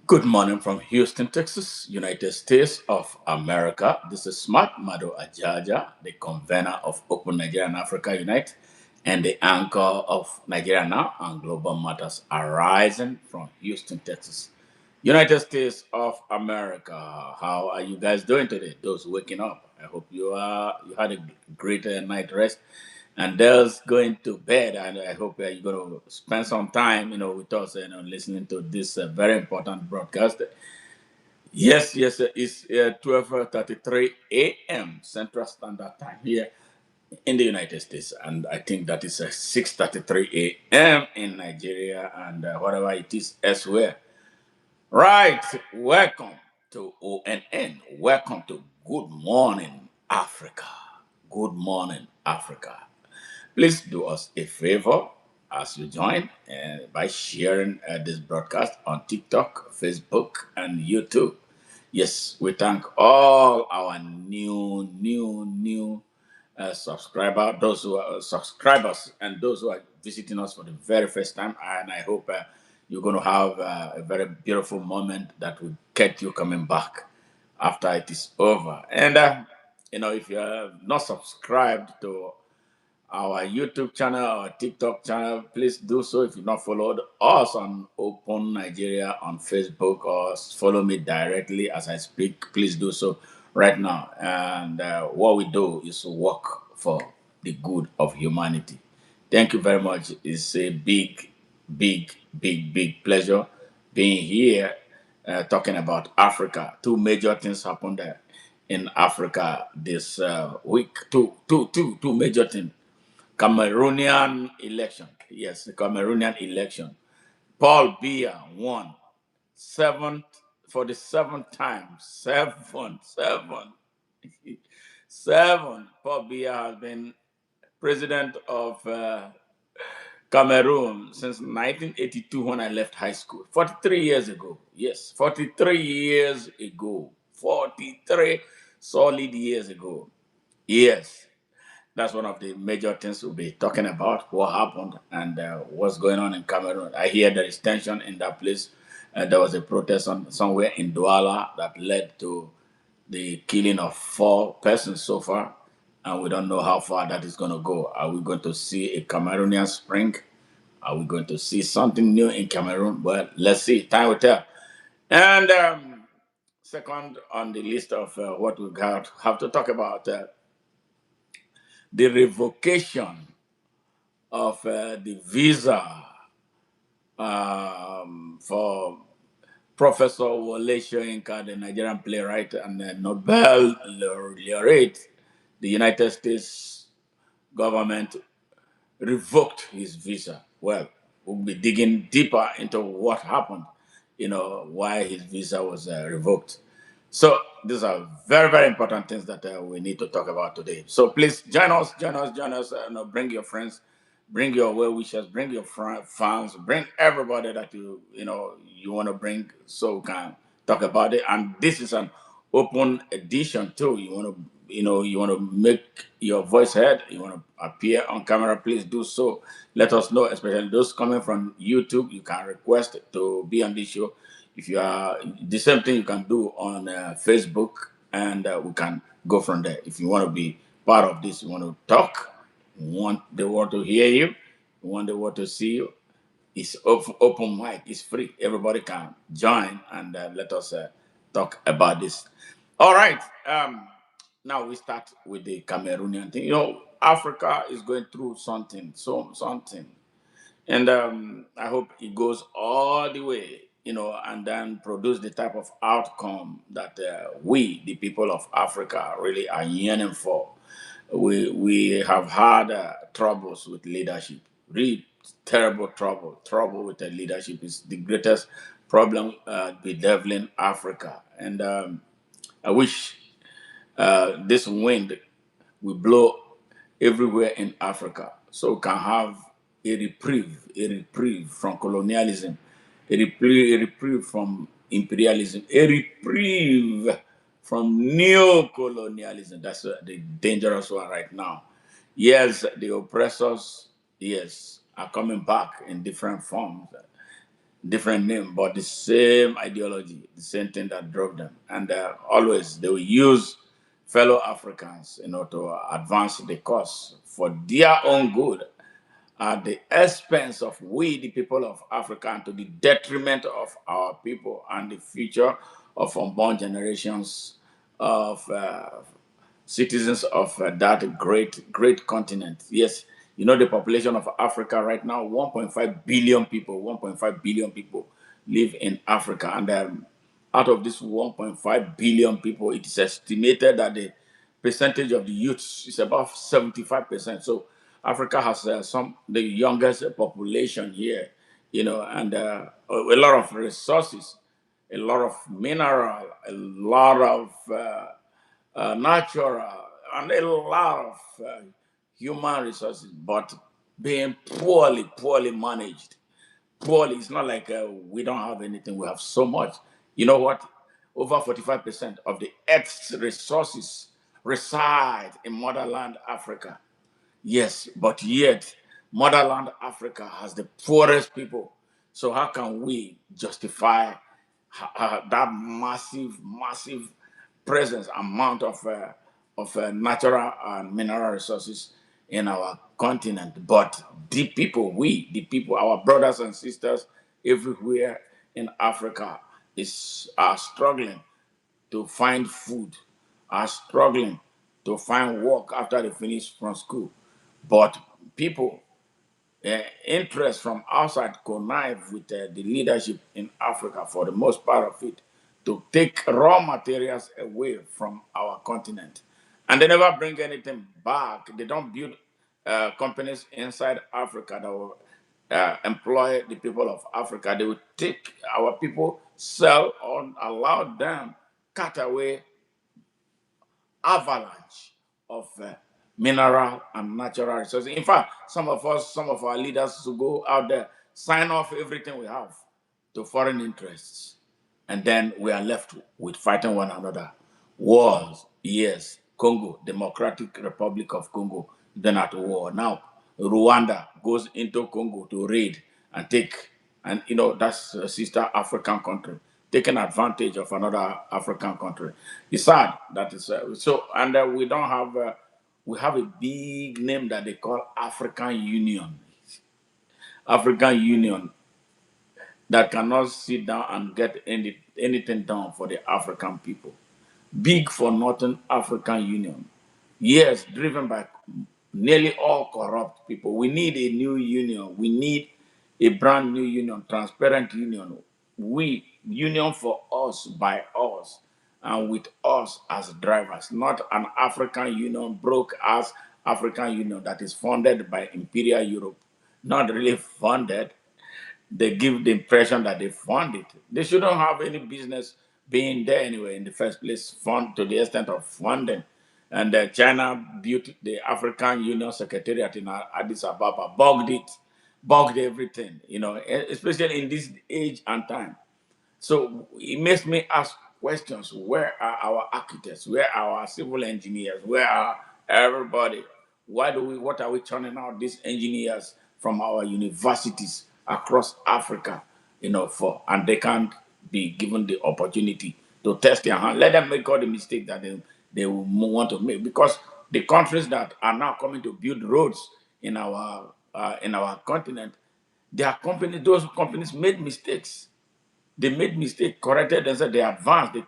Good morning from Houston, Texas, United States of America. This is Smart Mado Ajaja, the convener of Open Nigeria and Africa Unite, and the anchor of Nigeria Now and Global Matters arising from Houston, Texas, United States of America. How are you guys doing today? Those waking up, I hope you had a great night rest. And those going to bed, and I hope you're going to spend some time, with us, listening to this very important broadcast. Yes, it's 12:33 a.m. Central Standard Time here in the United States, and I think that is 6:33 a.m. in Nigeria and whatever it is elsewhere. Right, welcome to ONN. Welcome to Good Morning Africa. Good Morning Africa. Please do us a favor as you join by sharing this broadcast on TikTok, Facebook, and YouTube. Yes, we thank all our new subscriber, those who are subscribers, and those who are visiting us for the very first time. And I hope you're going to have a very beautiful moment that will get you coming back after it is over. And if you are not subscribed to our YouTube channel, our TikTok channel, please do so. If you've not followed us on Open Nigeria on Facebook or follow me directly as I speak, please do so right now. And what we do is work for the good of humanity. Thank you very much. It's a big pleasure being here talking about Africa. Two major things happened there in Africa this week. Two major things. Cameroonian election. Yes, the Cameroonian election. Paul Biya won seventh for the seventh time. Seven. Paul Biya has been president of Cameroon since 1982 when I left high school. 43 years ago. Yes, 43 years ago. 43 solid years ago. Yes. That's one of the major things we'll be talking about, what happened and what's going on in Cameroon. I hear there is tension in that place. There was a protest somewhere in Douala that led to the killing of 4 persons so far, and we don't know how far that is going to go. Are we going to see a Cameroonian spring? Are we going to see something new in Cameroon? Well, let's see. Time will tell. And second on the list of what we have to talk about, the revocation of the visa for Professor Wole Soyinka, the Nigerian playwright and Nobel laureate. The United States government revoked his visa. Well, we'll be digging deeper into what happened, why his visa was revoked. So these are very important things that we need to talk about today. So please join us. Bring your friends, bring your well wishers, bring your fans, bring everybody that you want to bring, so we can talk about it. And this is an open edition too. You want to make your voice heard. You want to appear on camera. Please do so. Let us know, especially those coming from YouTube. You can request to be on this show. If you are the same thing, you can do on Facebook, and we can go from there. If you want to be part of this, you want to talk, you want the world to hear you, you want the world to see you. It's open mic. It's free. Everybody can join and let us talk about this. All right. Now we start with the Cameroonian thing. Africa is going through something, and I hope it goes all the way, and then produce the type of outcome that we, the people of Africa, really are yearning for. We have had troubles with leadership, really terrible trouble with the leadership is the greatest problem bedeviling Africa, and I wish this wind will blow everywhere in Africa so we can have a reprieve from colonialism, a reprieve from imperialism, a reprieve from neo-colonialism. That's the dangerous one right now. Yes, the oppressors, yes, are coming back in different forms. different name, but the same ideology, the same thing that drove them. And always they will use fellow Africans, to advance the cause for their own good at the expense of we, the people of Africa, and to the detriment of our people and the future of unborn generations of citizens of that great continent. Yes, the population of Africa right now, 1.5 billion people, 1.5 billion people live in Africa. And out of this 1.5 billion people, it is estimated that the percentage of the youth is about 75%. So Africa has the youngest population here, and a lot of resources, a lot of mineral, a lot of natural, and a lot of human resources, but being poorly managed. Poorly, it's not like we don't have anything, we have so much. You know what? Over 45% of the Earth's resources reside in motherland Africa. Yes, but yet motherland Africa has the poorest people. So how can we justify that massive presence amount of natural and mineral resources in our continent? But the people, our brothers and sisters everywhere in Africa are struggling to find food, are struggling to find work after they finish from school. But people, interest from outside connive with the leadership in Africa for the most part of it to take raw materials away from our continent. And they never bring anything back. They don't build companies inside Africa that will employ the people of Africa. They will take our people, sell or allow them cut away avalanche of mineral and natural resources. In fact, some of our leaders to go out there, sign off everything we have to foreign interests, and then we are left with fighting one another. Wars, yes. Congo, Democratic Republic of Congo, then at war. Now, Rwanda goes into Congo to raid and take, and that's a sister African country taking advantage of another African country. It's sad that is so, and we don't have. We have a big name that they call African Union. African Union that cannot sit down and get anything done for the African people. Big for Northern African Union. Yes, driven by nearly all corrupt people. We need a new union. We need a brand new union, transparent union. Union for us, by us, and with us as drivers, not an African Union, broke as African Union that is funded by Imperial Europe. Not really funded, they give the impression that they fund it. They shouldn't have any business being there anyway in the first place, fund to the extent of funding. And China built the African Union Secretariat in Addis Ababa, bugged everything, especially in this age and time. So it makes me ask questions. Where are our architects? Where are our civil engineers? Where are everybody? What are we turning out these engineers from our universities across Africa, for? And they can't be given the opportunity to test their hand. Let them make all the mistakes that they will want to make. Because the countries that are now coming to build roads in our continent, those companies made mistakes. They made mistake, corrected themselves, they advanced, they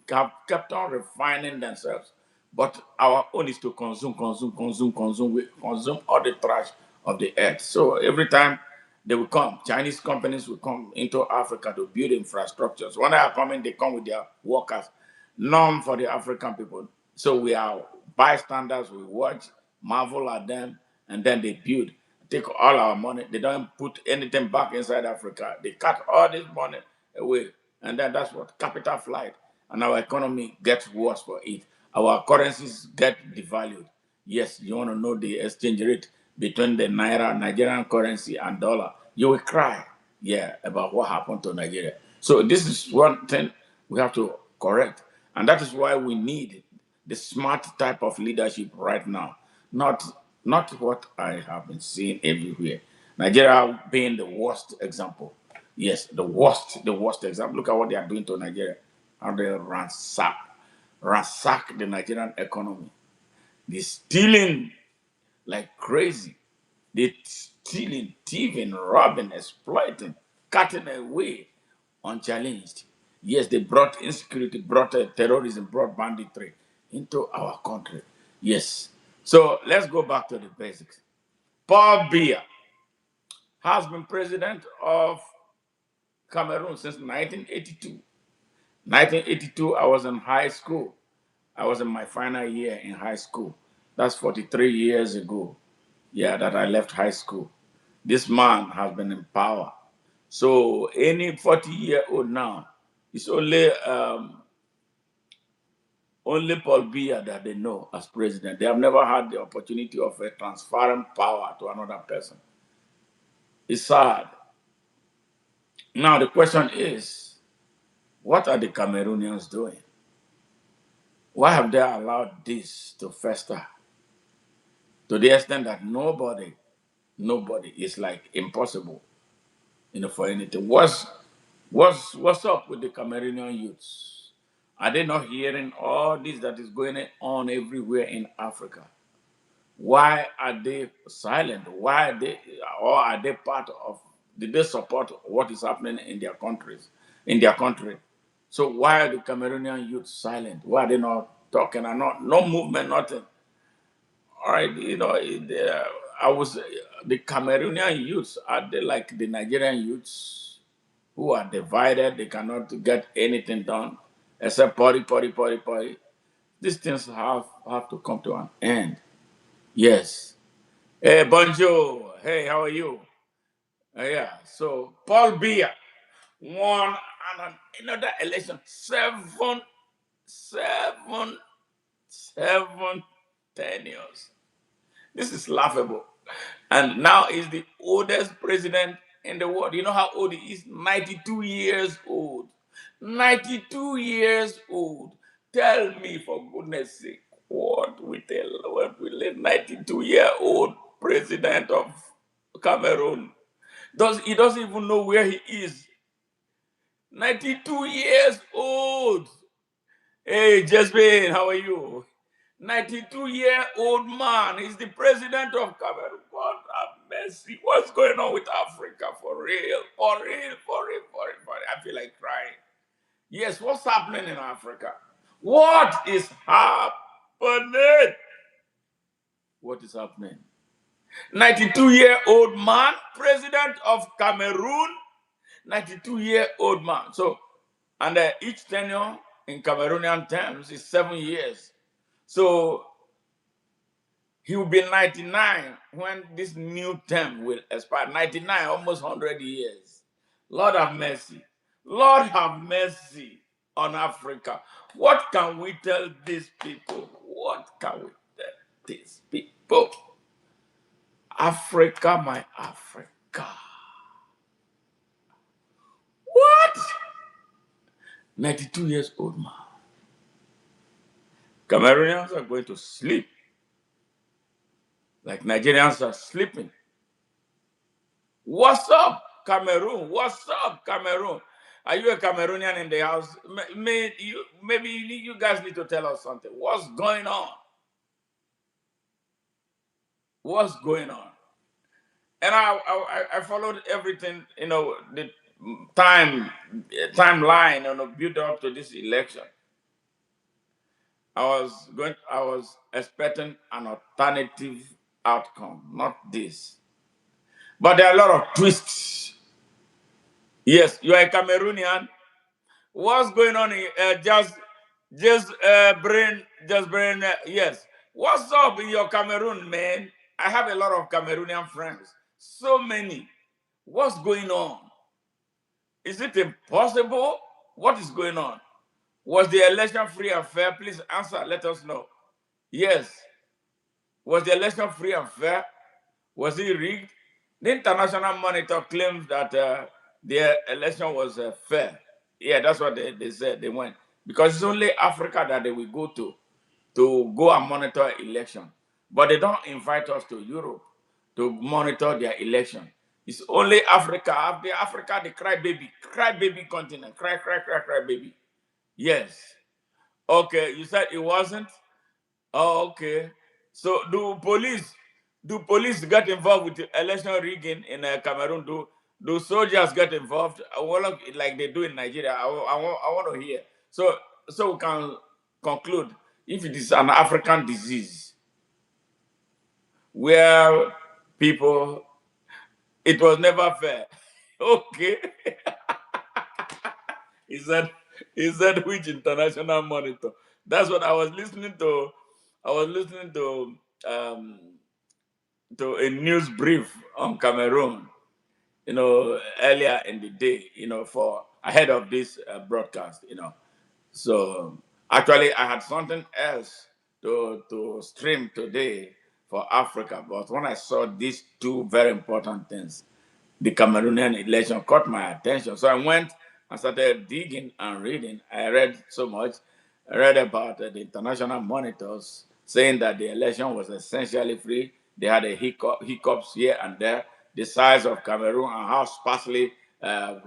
have kept on refining themselves. But our own is to consume. We consume all the trash of the earth. So every time they will come, Chinese companies will come into Africa to build infrastructures. When they are coming, they come with their workers, none for the African people. So we are bystanders, we watch, marvel at them, and then they build. Take all our money. They don't put anything back inside Africa. They cut all this money away. And then that's what capital flight. And our economy gets worse for it. Our currencies get devalued. Yes, you want to know the exchange rate between the Naira, Nigerian currency, and dollar. You will cry, yeah, about what happened to Nigeria. So this is one thing we have to correct. And that is why we need the smart type of leadership right now. Not not what I have been seeing everywhere. Nigeria being the worst example. Yes, the worst example. Look at what they are doing to Nigeria. How they ransack the Nigerian economy. They're stealing like crazy. They're stealing, thieving, robbing, exploiting, cutting away unchallenged. Yes, they brought insecurity, brought terrorism, brought banditry into our country. Yes. So let's go back to the basics. Paul Biya has been president of Cameroon since 1982. 1982, I was in high school. I was in my final year in high school. That's 43 years ago. Yeah, that I left high school. This man has been in power. So any 40-year-old now, it's only Paul Biya that they know as president. They have never had the opportunity of transferring power to another person. It's sad. Now the question is, what are the Cameroonians doing? Why have they allowed this to fester to the extent that nobody is like impossible, for anything? What's up with the Cameroonian youths? Are they not hearing all this that is going on everywhere in Africa? Why are they silent? Why are they, or are they part of? Did they support what is happening in their countries, in their country? So why are the Cameroonian youth silent? Why are they not talking and not no movement, nothing? All right, I was the Cameroonian youths, are they like the Nigerian youths who are divided? They cannot get anything done except party, party, party, party. These things have to come to an end. Yes. Hey, bonjour. Hey, how are you? Yeah. So Paul Biya won another election. Seven, seven tenures. This is laughable. And now he's the oldest president in the world. You know how old he is? 92 years old. 92 years old. Tell me, for goodness sake, what will a 92-year-old president of Cameroon? He doesn't even know where he is. 92 years old. Hey, Jasmine, how are you? 92-year-old man is the president of Cameroon. God have mercy. What's going on with Africa for real? For real, for real, for real, for real. I feel like crying. Yes, what's happening in Africa? What is happening? What is happening? 92-year-old man, president of Cameroon. 92-year-old man. So, and each tenure in Cameroonian terms is 7 years. So he will be 99 when this new term will expire. 99, almost 100 years. Lord have mercy. Lord have mercy on Africa. What can we tell these people? What can we tell these people? Africa, my Africa. What? 92 years old man. Cameroonians are going to sleep like Nigerians are sleeping. What's up, Cameroon? What's up, Cameroon? Are you a Cameroonian in the house? Maybe you guys need to tell us something. What's going on? What's going on? And I followed everything, the time timeline, build up to this election. I was expecting an alternative outcome, not this. But there are a lot of twists. Yes, you are a Cameroonian. What's going on here? Just brain. Yes. What's up in your Cameroon, man? I have a lot of Cameroonian friends. So many. What's going on? Is it impossible? What is going on? Was the election free and fair? Please answer. Let us know. Yes. Was the election free and fair? Was it rigged? The international monitor claims that the election was fair. Yeah, that's what they said. They went because it's only Africa that they will go to go and monitor election, but they don't invite us to Europe to monitor their election. It's only Africa. The cry baby continent. Cry baby. Yes. Okay, you said it wasn't? Oh, okay. So do police get involved with the election rigging in Cameroon? Do soldiers get involved? Like they do in Nigeria? I want to hear. So we can conclude if it is an African disease where people, it was never fair. Okay. Is that which international monitor? That's what I was listening to. I was listening um, to a news brief on Cameroon, earlier in the day, for ahead of this broadcast. So actually, I had something else to stream today for Africa, but when I saw these two very important things, the Cameroonian election caught my attention. So I went and started digging and reading. I read so much. I read about the international monitors saying that the election was essentially free. They had a hiccups here and there. The size of Cameroon and how sparsely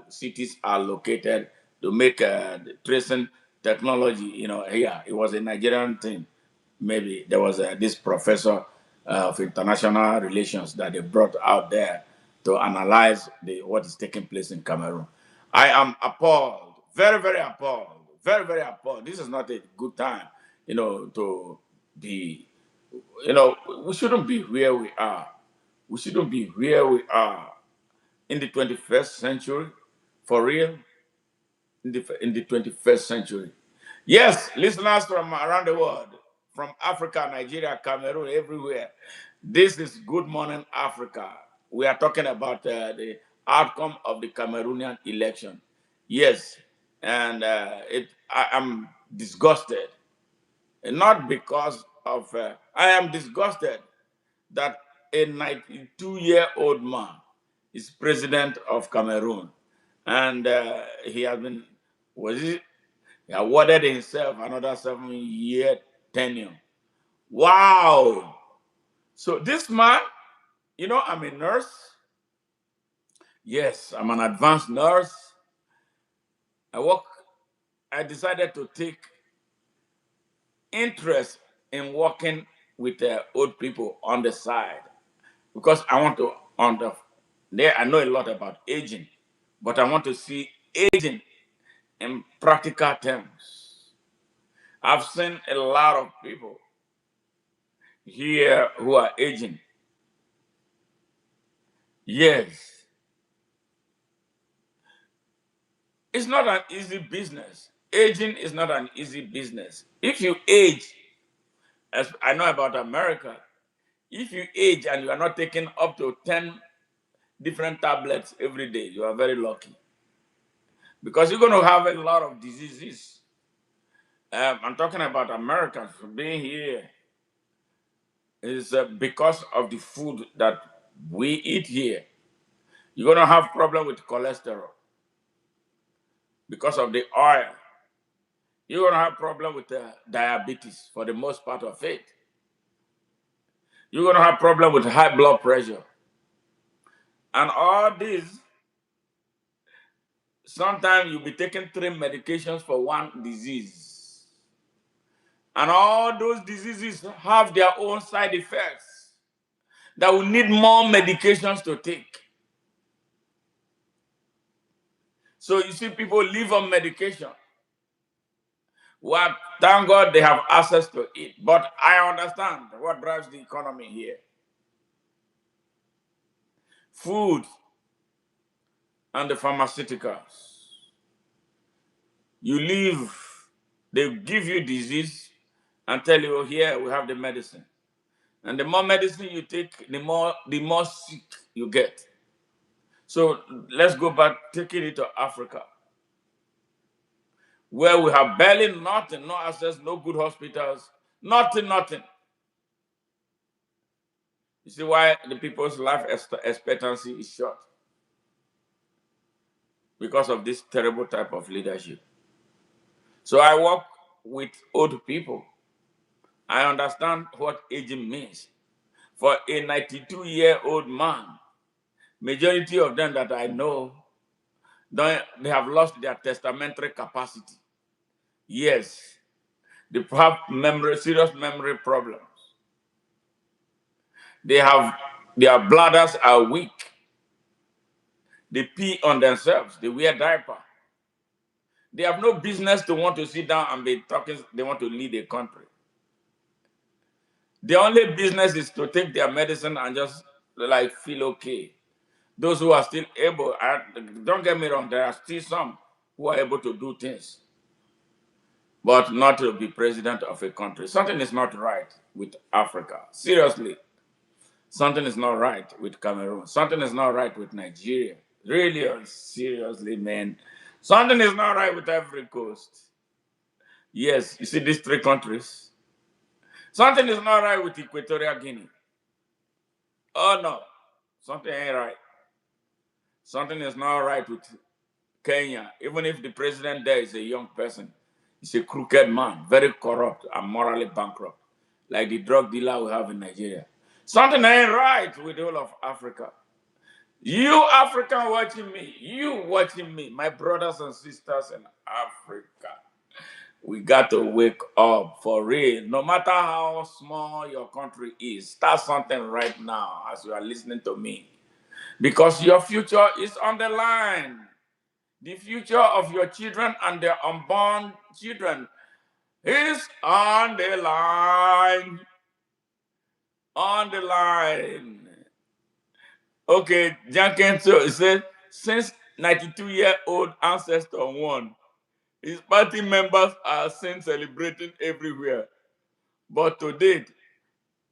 cities are located to make the tracing technology. Here it was a Nigerian thing. Maybe there was this professor of international relations that they brought out there to analyze what is taking place in Cameroon. I am appalled, very, very appalled, very, very appalled. This is not a good time, to be, we shouldn't be where we are. We shouldn't be where we are in the 21st century, for real, in the 21st century. Yes, listeners from around the world, from Africa, Nigeria, Cameroon, everywhere. This is Good Morning Africa. We are talking about the outcome of the Cameroonian election. Yes, and I am disgusted, and not because of. I am disgusted that a 92-year-old man is president of Cameroon, and he has been was it he awarded himself another 7-year tenure. Wow! So this man, I'm a nurse. Yes, I'm an advanced nurse. I work. I decided to take interest in working with old people on the side because I want to under. There, I know a lot about aging, but I want to see aging in practical terms. I've seen a lot of people here who are aging. Yes, it's not an easy business. Aging is not an easy business. If you age, as I know about America, if you age and you are not taking up to 10 different tablets every day, you are very lucky because you're going to have a lot of diseases. I'm talking about Americans being here is because of the food that we eat here. You're going to have problem with cholesterol because of the oil. You're going to have problem with diabetes for the most part of it. You're going to have problem with high blood pressure. And all these, sometimes you'll be taking 3 medications for one disease. And all those diseases have their own side effects that will need more medications to take. So you see people live on medication. Well, thank God they have access to it. But I understand what drives the economy here. Food and the pharmaceuticals. You live, they give you disease and tell you, "Oh, here we have the medicine." And the more medicine you take, the more sick you get. So let's go back, taking it to Africa, where we have barely nothing, no access, no good hospitals, nothing. You see why the people's life expectancy is short? Because of this terrible type of leadership. So I work with old people. I understand what aging means. For a 92-year-old man Majority of them that I know, they have lost their testamentary capacity. Yes, they have serious memory problems. They have their bladders are weak. They pee on themselves. They wear diaper. They have no business to want to sit down and be talking. They want to lead a country. The only business is to take their medicine and just like feel okay. Those who are still able, don't get me wrong, there are still some who are able to do things, but not to be president of a country. Something is not right with Africa. Seriously, something is not right with Cameroon. Something is not right with Nigeria. Really, seriously, man. Something is not right with every coast. Yes, you see these three countries. Something is not right with Equatorial Guinea. Oh no, something ain't right. Something is not right with Kenya. Even if the president there is a young person, he's a crooked man, very corrupt and morally bankrupt, like the drug dealer we have in Nigeria. Something ain't right with the whole of Africa. You African watching me, you watching me, my brothers and sisters in Africa. We got to wake up for real. No matter how small your country is, start something right now as you are listening to me. Because your future is on the line. The future of your children and their unborn children is on the line. On the line. Okay, Janken so said, since 92-year-old ancestor won, his party members are seen celebrating everywhere. But to date,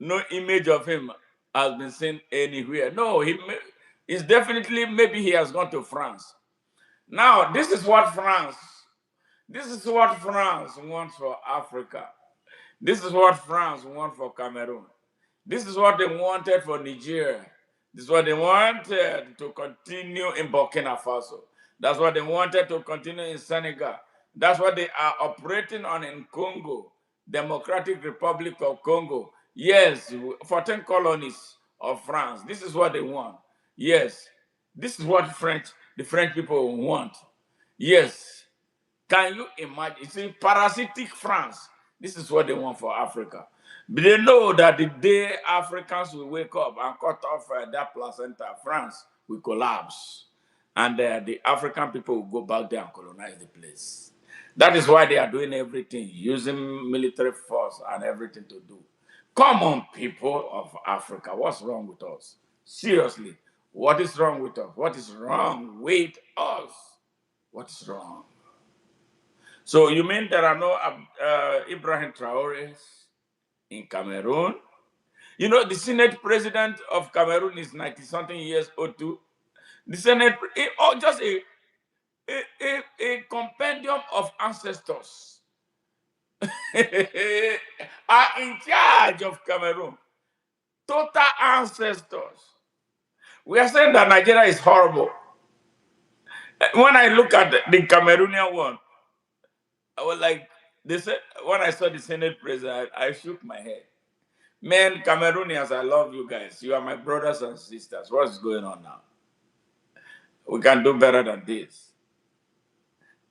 no image of him has been seen anywhere. No, he's definitely, maybe he has gone to France. Now, this is what France wants for Africa. This is what France wants for Cameroon. This is what they wanted for Nigeria. This is what they wanted to continue in Burkina Faso. That's what they wanted to continue in Senegal. That's what they are operating on in Congo, Democratic Republic of Congo. Yes, 14 colonies of France. This is what they want. Yes, this is what the French people want. Yes. Can you imagine? You see, parasitic France. This is what they want for Africa. But they know that the day Africans will wake up and cut off that placenta, France will collapse. And the African people will go back there and colonize the place. That is why they are doing everything, using military force and everything to do. Come on, people of Africa. What's wrong with us? Seriously, what is wrong with us? What is wrong with us? What is wrong? So you mean there are no Ibrahim Traores in Cameroon? You know, the Senate president of Cameroon is 90 something years old too. The Senate, just a compendium of ancestors are in charge of Cameroon. Total ancestors. We are saying that Nigeria is horrible. When I look at the Cameroonian one, I was like, they said, when I saw the Senate president, I shook my head. Man, Cameroonians, I love you guys. You are my brothers and sisters. What's going on now? We can do better than this.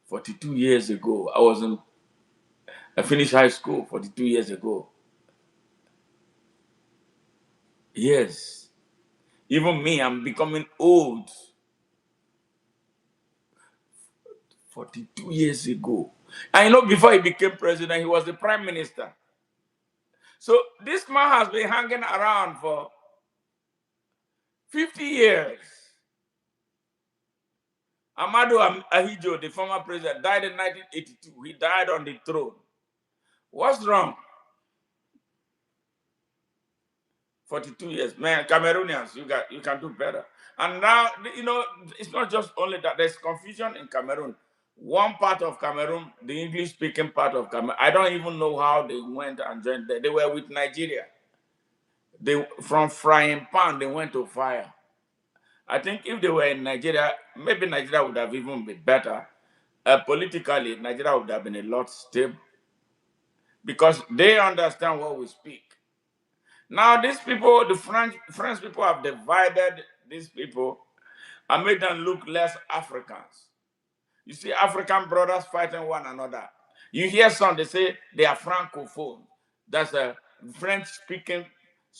42 years ago, I finished high school 42 years ago. Yes. Even me, I'm becoming old. 42 years ago. And you know, before he became president, he was the prime minister. So this man has been hanging around for 50 years. Amadou Ahidjo, the former president, died in 1982. He died on the throne. What's wrong? 42 years. Man, Cameroonians, you can do better. And now, you know, it's not just only that. There's confusion in Cameroon. One part of Cameroon, the English-speaking part of Cameroon, I don't even know how they went and joined. They were with Nigeria. From frying pan, they went to fire. I think if they were in Nigeria, maybe Nigeria would have even been better. Politically, Nigeria would have been a lot stable because they understand what we speak. Now, these people, the French people have divided these people and make them look less Africans. You see African brothers fighting one another. You hear some, they say they are francophone. That's a French speaking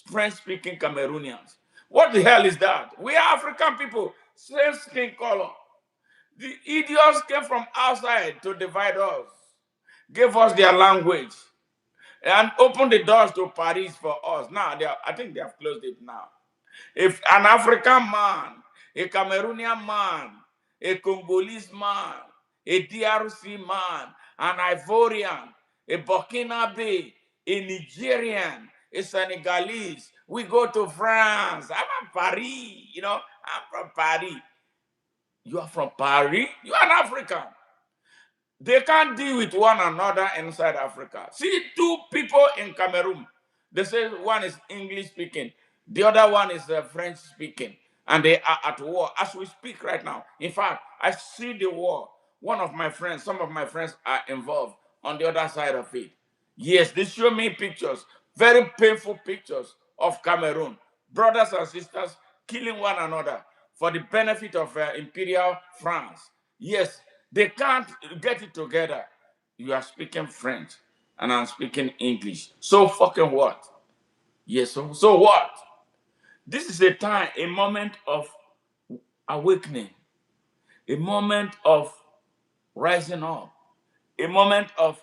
Cameroonians. What the hell is that? We are African people, same skin color. The idiots came from outside to divide us, gave us their language, and opened the doors to Paris for us. Now, I think they have closed it now. If an African man, a Cameroonian man, a Congolese man, a DRC man, an Ivorian, a Burkinabe, a Nigerian, a Senegalese, we go to France. I'm from Paris, I'm from Paris. You are from Paris? You are an African. They can't deal with one another inside Africa. See, two people in Cameroon. They say one is English speaking, the other one is French speaking, and they are at war as we speak right now. In fact, I see the war. Some of my friends are involved on the other side of it. Yes, they show me pictures, very painful pictures of Cameroon, brothers and sisters killing one another for the benefit of Imperial France. Yes, they can't get it together. You are speaking French and I'm speaking English. So fucking what? Yes, so what? This is a moment of awakening, a moment of rising up, a moment of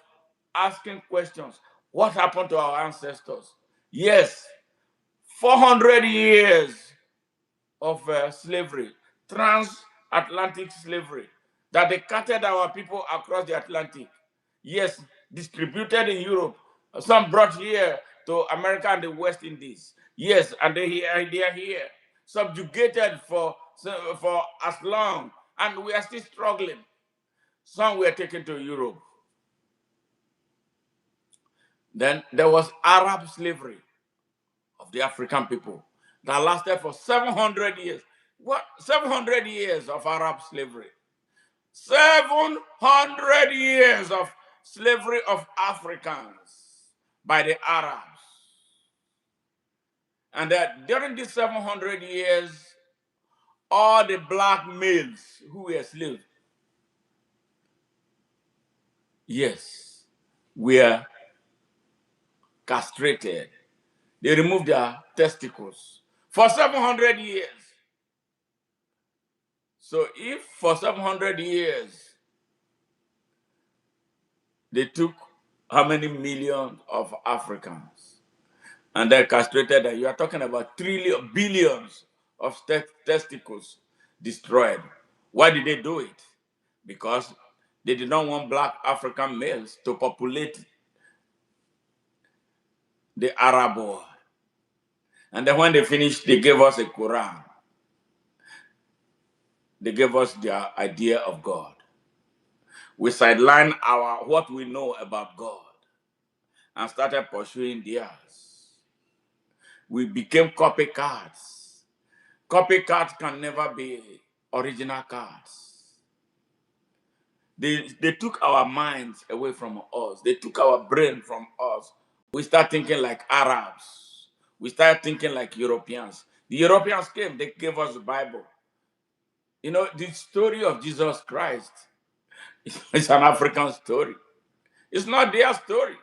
asking questions. What happened to our ancestors? Yes, 400 years of slavery, transatlantic slavery, that they carted our people across the Atlantic. Yes, distributed in Europe. Some brought here to America and the West Indies. Yes, and they are here, subjugated for as long, and we are still struggling. Some were taken to Europe. Then there was Arab slavery of the African people that lasted for 700 years. What? 700 years of Arab slavery. 700 years of slavery of Africans by the Arabs. And that during these 700 years, all the black males who were slaves, yes, were castrated. They removed their testicles for 700 years. So if for 700 years they took how many millions of Africans and they castrated them, you are talking about billions of testicles destroyed. Why did they do it? Because they did not want black African males to populate the Arab world. And then when they finished, they gave us a Quran. They gave us their idea of God. We sidelined what we know about God and started pursuing theirs. We became copycats. Copycats can never be original cats. They took our minds away from us. They took our brain from us. We start thinking like Arabs. We start thinking like Europeans. The Europeans came, they gave us the Bible. The story of Jesus Christ is an African story. It's not their story.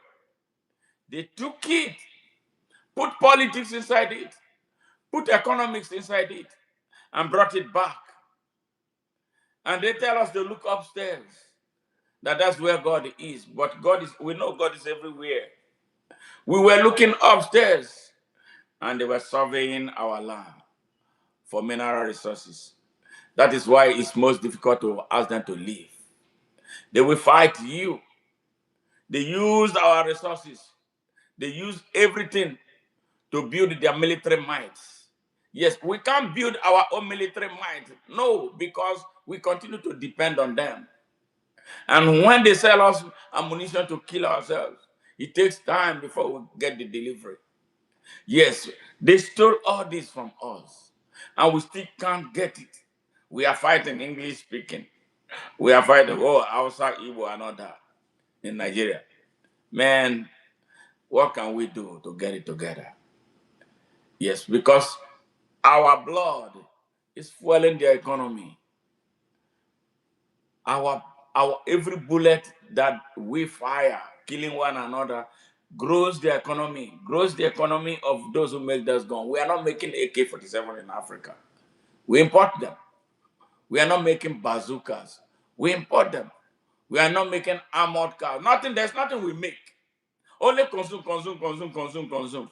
They took it, put politics inside it, put economics inside it, and brought it back. And they tell us to look upstairs, that's where God is. But we know God is everywhere. We were looking upstairs, and they were surveying our land for mineral resources. That is why it's most difficult to ask them to leave. They will fight you. They use our resources. They use everything to build their military might. Yes, we can't build our own military might. No, because we continue to depend on them. And when they sell us ammunition to kill ourselves, it takes time before we get the delivery. Yes, they stole all this from us, and we still can't get it. We are fighting English speaking. We are fighting, Hausa, Igbo, and all that in Nigeria. Man, what can we do to get it together? Yes, because our blood is fueling their economy. Our every bullet that we fire, killing one another, grows the economy of those who make those guns. We are not making AK-47 in Africa. We import them. We are not making bazookas. We import them. We are not making armored cars. Nothing. There's nothing we make. Only consume, consume, consume, consume, consume.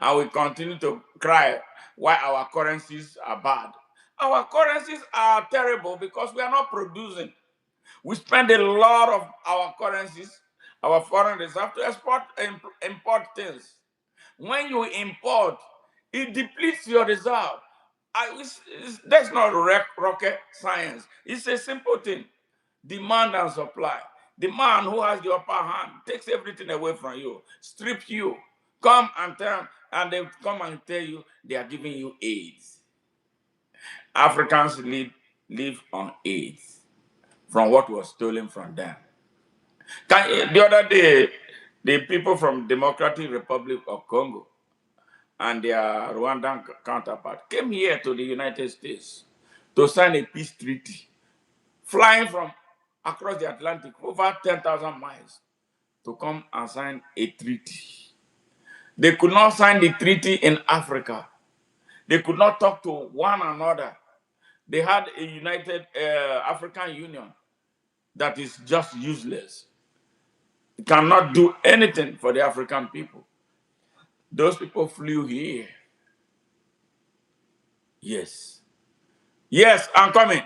And we continue to cry why our currencies are bad. Our currencies are terrible because we are not producing. We spend a lot of our currencies, our foreign reserve to import things. When you import, it depletes your reserve. That's not rocket science. It's a simple thing. Demand and supply. The man who has the upper hand takes everything away from you, strips you. Come and tell, and they come and tell you they are giving you AIDS. Africans live on AIDS from what was stolen from them. The other day, the people from Democratic Republic of Congo and their Rwandan counterpart came here to the United States to sign a peace treaty, flying from across the Atlantic over 10,000 miles to come and sign a treaty. They could not sign the treaty in Africa. They could not talk to one another. They had a united African Union that is just useless. It cannot do anything for the African people. Those people flew here. Yes. Yes, I'm coming.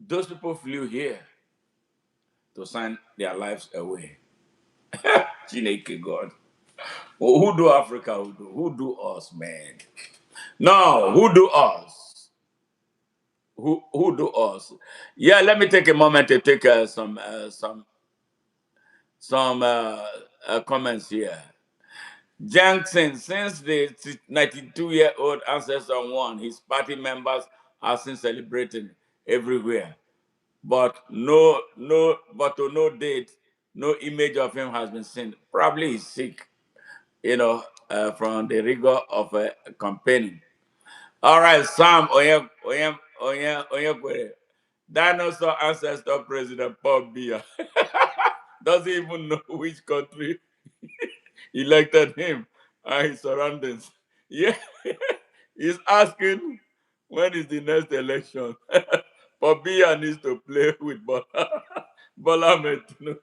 Those people flew here to sign their lives away. Chineke God. Oh, who do Africa? Who do us, man? No, who do us? Who do us? Yeah, let me take a moment to take some comments here. Jackson, since the 92-year-old ancestor won, his party members are since celebrating everywhere. But but to no date, no image of him has been seen. Probably he's sick, from the rigor of campaigning. All right, Sam Oyekwere, dinosaur ancestor President Paul Biya doesn't even know which country elected him and his surroundings. Yeah, he's asking when is the next election. Paul Biya needs to play with Bola Ahmed Tinubu.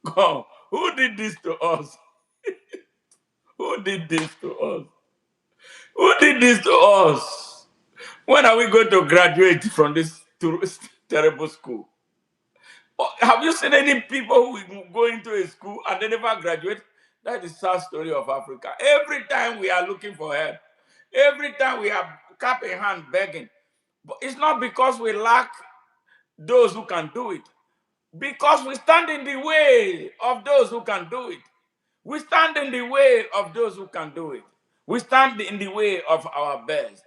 Come, who did this to us? Who did this to us? Who did this to us? When are we going to graduate from this terrible school? Have you seen any people who go into a school and they never graduate? That is the sad story of Africa. Every time we are looking for help, every time we are cap in hand begging. But it's not because we lack those who can do it, because we stand in the way of those who can do it. We stand in the way of those who can do it. We stand in the way of our best.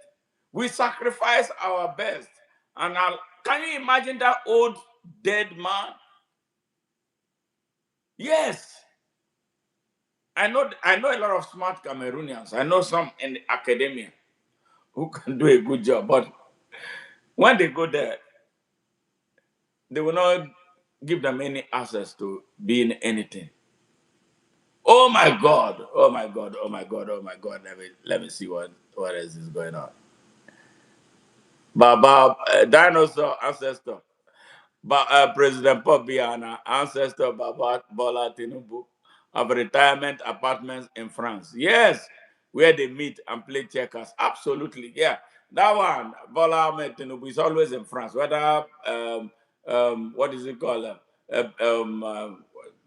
We sacrifice our best. And can you imagine that old dead man? Yes. I know a lot of smart Cameroonians. I know some in the academia who can do a good job. But when they go there, they will not give them any access to being anything. Oh my God! Oh my God! Oh my God! Oh my God! Let me see what else is going on. Baba, dinosaur ancestor, President Pobiana, ancestor Baba Bola Tinubu, of retirement apartments in France. Yes, where they meet and play checkers. Absolutely, yeah. That one, Bola Ahmed Tinubu, is always in France. Whether what is it called?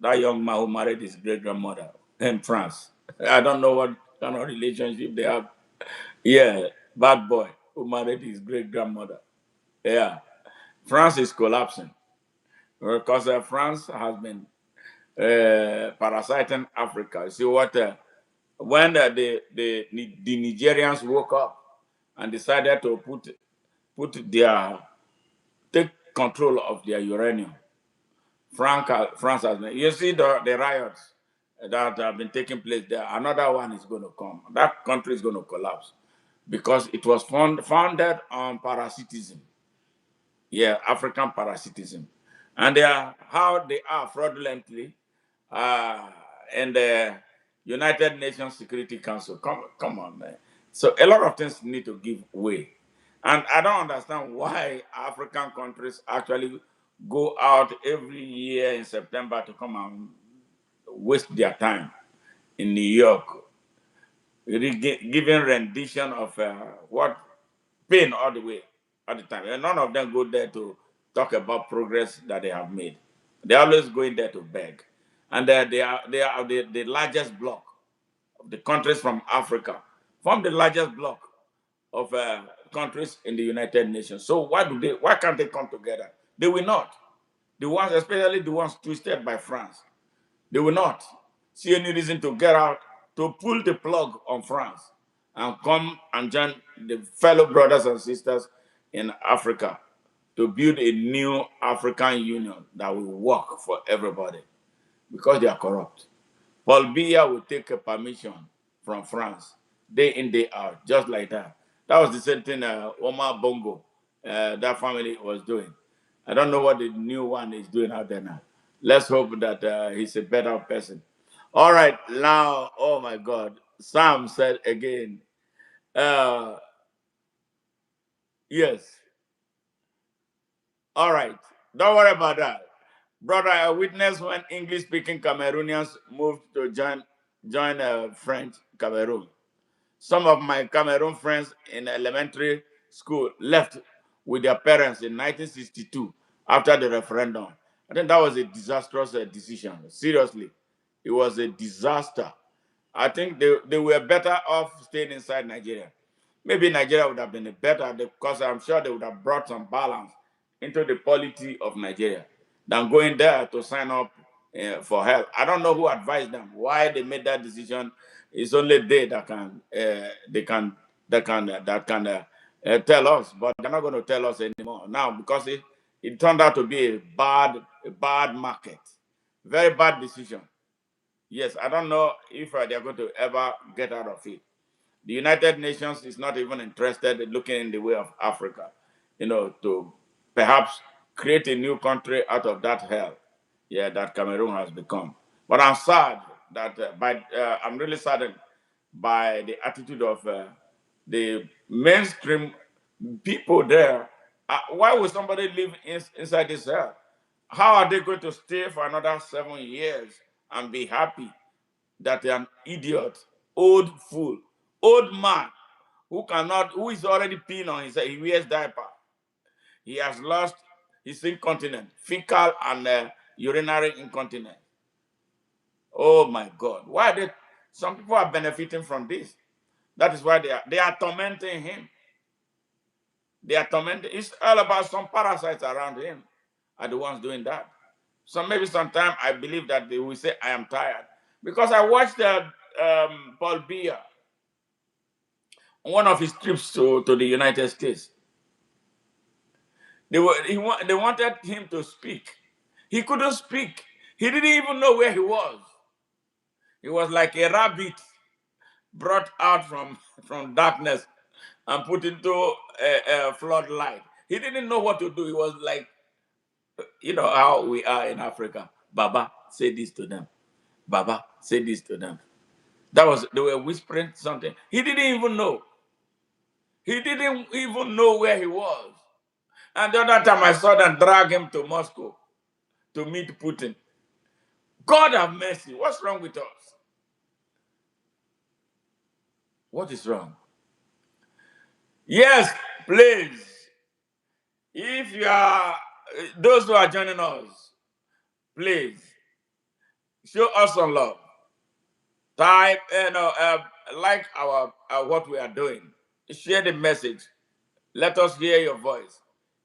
That young man who married his great grandmother in France. I don't know what kind of relationship they have. Yeah, bad boy who married his great grandmother. Yeah, France is collapsing because France has been parasiting Africa. See what when the Nigerians woke up and decided to put their take control of their uranium. France has been. You see the riots that have been taking place there. Another one is going to come. That country is going to collapse. because it was founded on parasitism. Yeah, African parasitism. And they are how they are fraudulently uh, in the United Nations Security Council. Come on, man. So a lot of things need to give way. And I don't understand why African countries actually go out every year in September to come and waste their time in New York, giving rendition of what pain all the way, all the time. And none of them go there to talk about progress that they have made. They're always going there to beg. And they are the largest bloc of the countries from Africa, form the largest bloc of countries in the United Nations. So why can't they come together? They will not. The ones, especially the ones twisted by France, they will not see any reason to get out, to pull the plug on France and come and join the fellow brothers and sisters in Africa to build a new African Union that will work for everybody because they are corrupt. Paul Biya will take a permission from France day in, day out, just like that. That was the same thing Omar Bongo, that family was doing. I don't know what the new one is doing out there now. Let's hope that he's a better person. All right, now, oh my God. Sam said again, uh, yes, all right. Don't worry about that. Brother, I witnessed when English speaking Cameroonians moved to join French Cameroon. Some of my Cameroon friends in elementary school left with their parents in 1962 after the referendum. I think that was a disastrous decision. Seriously, it was a disaster. I think they were better off staying inside Nigeria. Maybe Nigeria would have been better because I'm sure they would have brought some balance into the polity of Nigeria than going there to sign up for help. I don't know who advised them why they made that decision. It's only they that can tell us, but they're not going to tell us anymore now because it turned out to be a bad market, very bad decision. Yes, I don't know if they're going to ever get out of it. The United Nations is not even interested in looking in the way of Africa, to perhaps create a new country out of that hell, yeah, that Cameroon has become. But I'm sad that I'm really saddened by the attitude of the mainstream people there. Why would somebody live inside this hell? How are they going to stay for another 7 years and be happy that an idiot, old fool, old man who is already peeing on his head, he wears diaper. He has lost his incontinence, fecal and urinary incontinence. Oh my God. Why they some people are benefiting from this? That is why they are tormenting him. They are tormenting. It's all about some parasites around him are the ones doing that. So maybe sometime I believe that they will say, I am tired. Because I watched Paul Biya on one of his trips to the United States. They wanted him to speak. He couldn't speak. He didn't even know where he was. He was like a rabbit brought out from darkness and put into a floodlight. He didn't know what to do. He was like, how we are in Africa. Baba, say this to them. Baba, say this to them. They were whispering something. He didn't even know. He didn't even know where he was. And the other time I saw them drag him to Moscow to meet Putin. God have mercy. What's wrong with us? What is wrong? Yes, please. If you are those who are joining us, please show us some love. Type, like our what we are doing. Share the message. Let us hear your voice.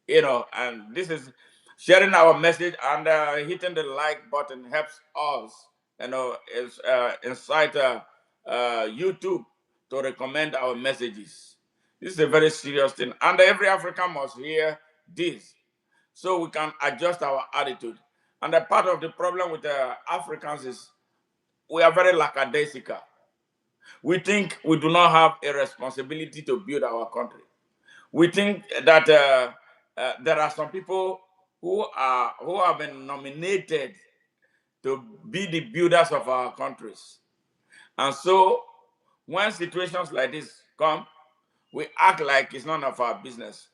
And this is sharing our message and hitting the like button helps us. Is incite YouTube to recommend our messages. This is a very serious thing, and every African must hear this so we can adjust our attitude. And a part of the problem with Africans is we are very lackadaisical. We think we do not have a responsibility to build our country. We think that there are some people who have been nominated to be the builders of our countries. And so when situations like this come, we act like it's none of our business.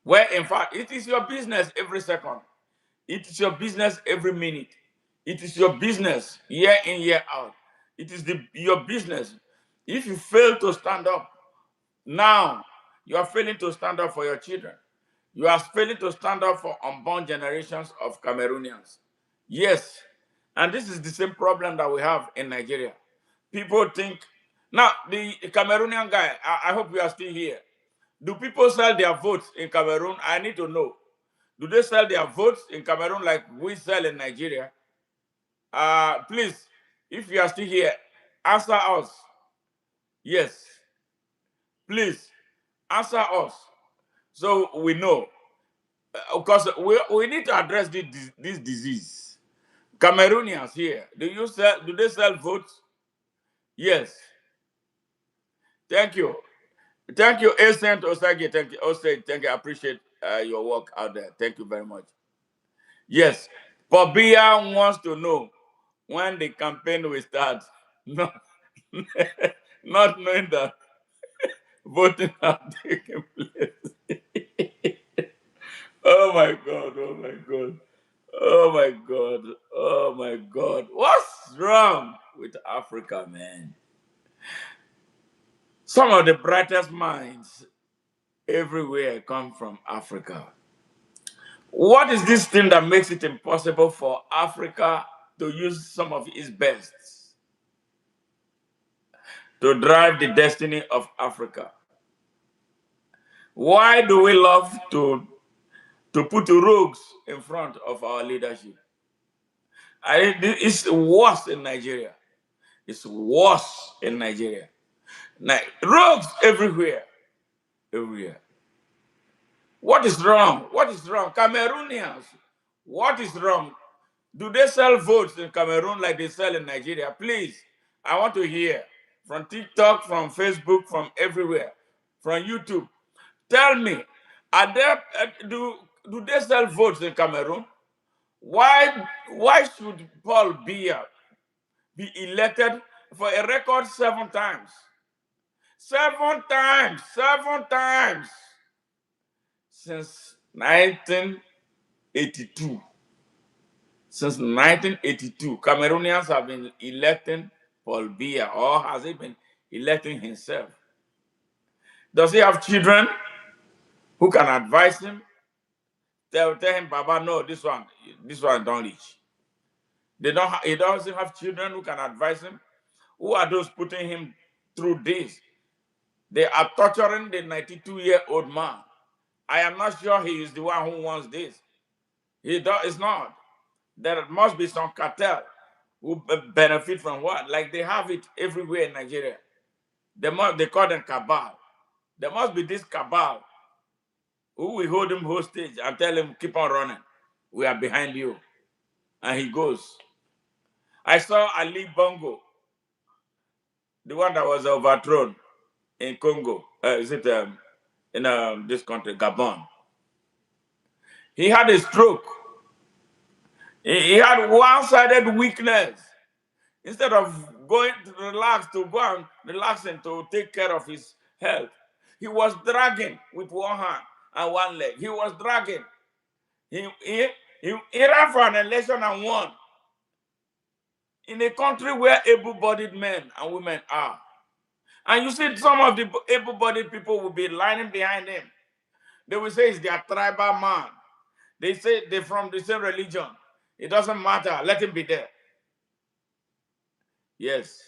Where in fact, it is your business every second. It is your business every minute. It is your business year in, year out. It is your business. If you fail to stand up now, you are failing to stand up for your children. You are failing to stand up for unborn generations of Cameroonians. Yes. And this is the same problem that we have in Nigeria. People think, now, the Cameroonian guy, I hope you are still here. Do people sell their votes in Cameroon? I need to know. Do they sell their votes in Cameroon like we sell in Nigeria? Please, if you are still here, answer us. Yes. Please, answer us so we know. Because we need to address this disease. Cameroonians here, do they sell votes? Yes. Thank you. Thank you, Ascent Osage. Thank you, Osage. Thank you. I appreciate your work out there. Thank you very much. Yes. But Biya wants to know when the campaign will start. Not, not knowing that voting has taken place. Oh my God. Oh my God. Oh my God. Oh my God. What's wrong with Africa, man? Some of the brightest minds everywhere come from Africa. What is this thing that makes it impossible for Africa to use some of its best to drive the destiny of Africa? Why do we love to put rogues in front of our leadership? It's worse in Nigeria. It's worse in Nigeria. Rogues everywhere. Everywhere. What is wrong? What is wrong? Cameroonians, what is wrong? Do they sell votes in Cameroon like they sell in Nigeria? Please, I want to hear from TikTok, from Facebook, from everywhere, from YouTube. Tell me, are there do they sell votes in Cameroon? Why should Paul Biya be elected for a record 7 times? 7 times, 7 times since 1982. Since 1982, Cameroonians have been electing Paul Biya, or has he been electing himself? Does he have children who can advise him? Tell him, Baba, no, this one don't reach. He doesn't have children who can advise him. Who are those putting him through this? They are torturing the 92-year-old man. I am not sure he is the one who wants this. It's not. There must be some cartel who benefit from what? Like they have it everywhere in Nigeria. They call them cabal. There must be this cabal who will hold him hostage and tell him, keep on running. We are behind you. And he goes. I saw Ali Bongo, the one that was overthrown in Congo. Is it in this country, Gabon? He had a stroke. He had one-sided weakness. Instead of going to relax, to go and relax and to take care of his health, he was dragging with one hand and one leg. He was dragging. He ran for an election and won in a country where able-bodied men and women are. And you see, some of the able-bodied people will be lining behind him. They will say it's their tribal man. They say they're from the same religion. It doesn't matter. Let him be there. Yes.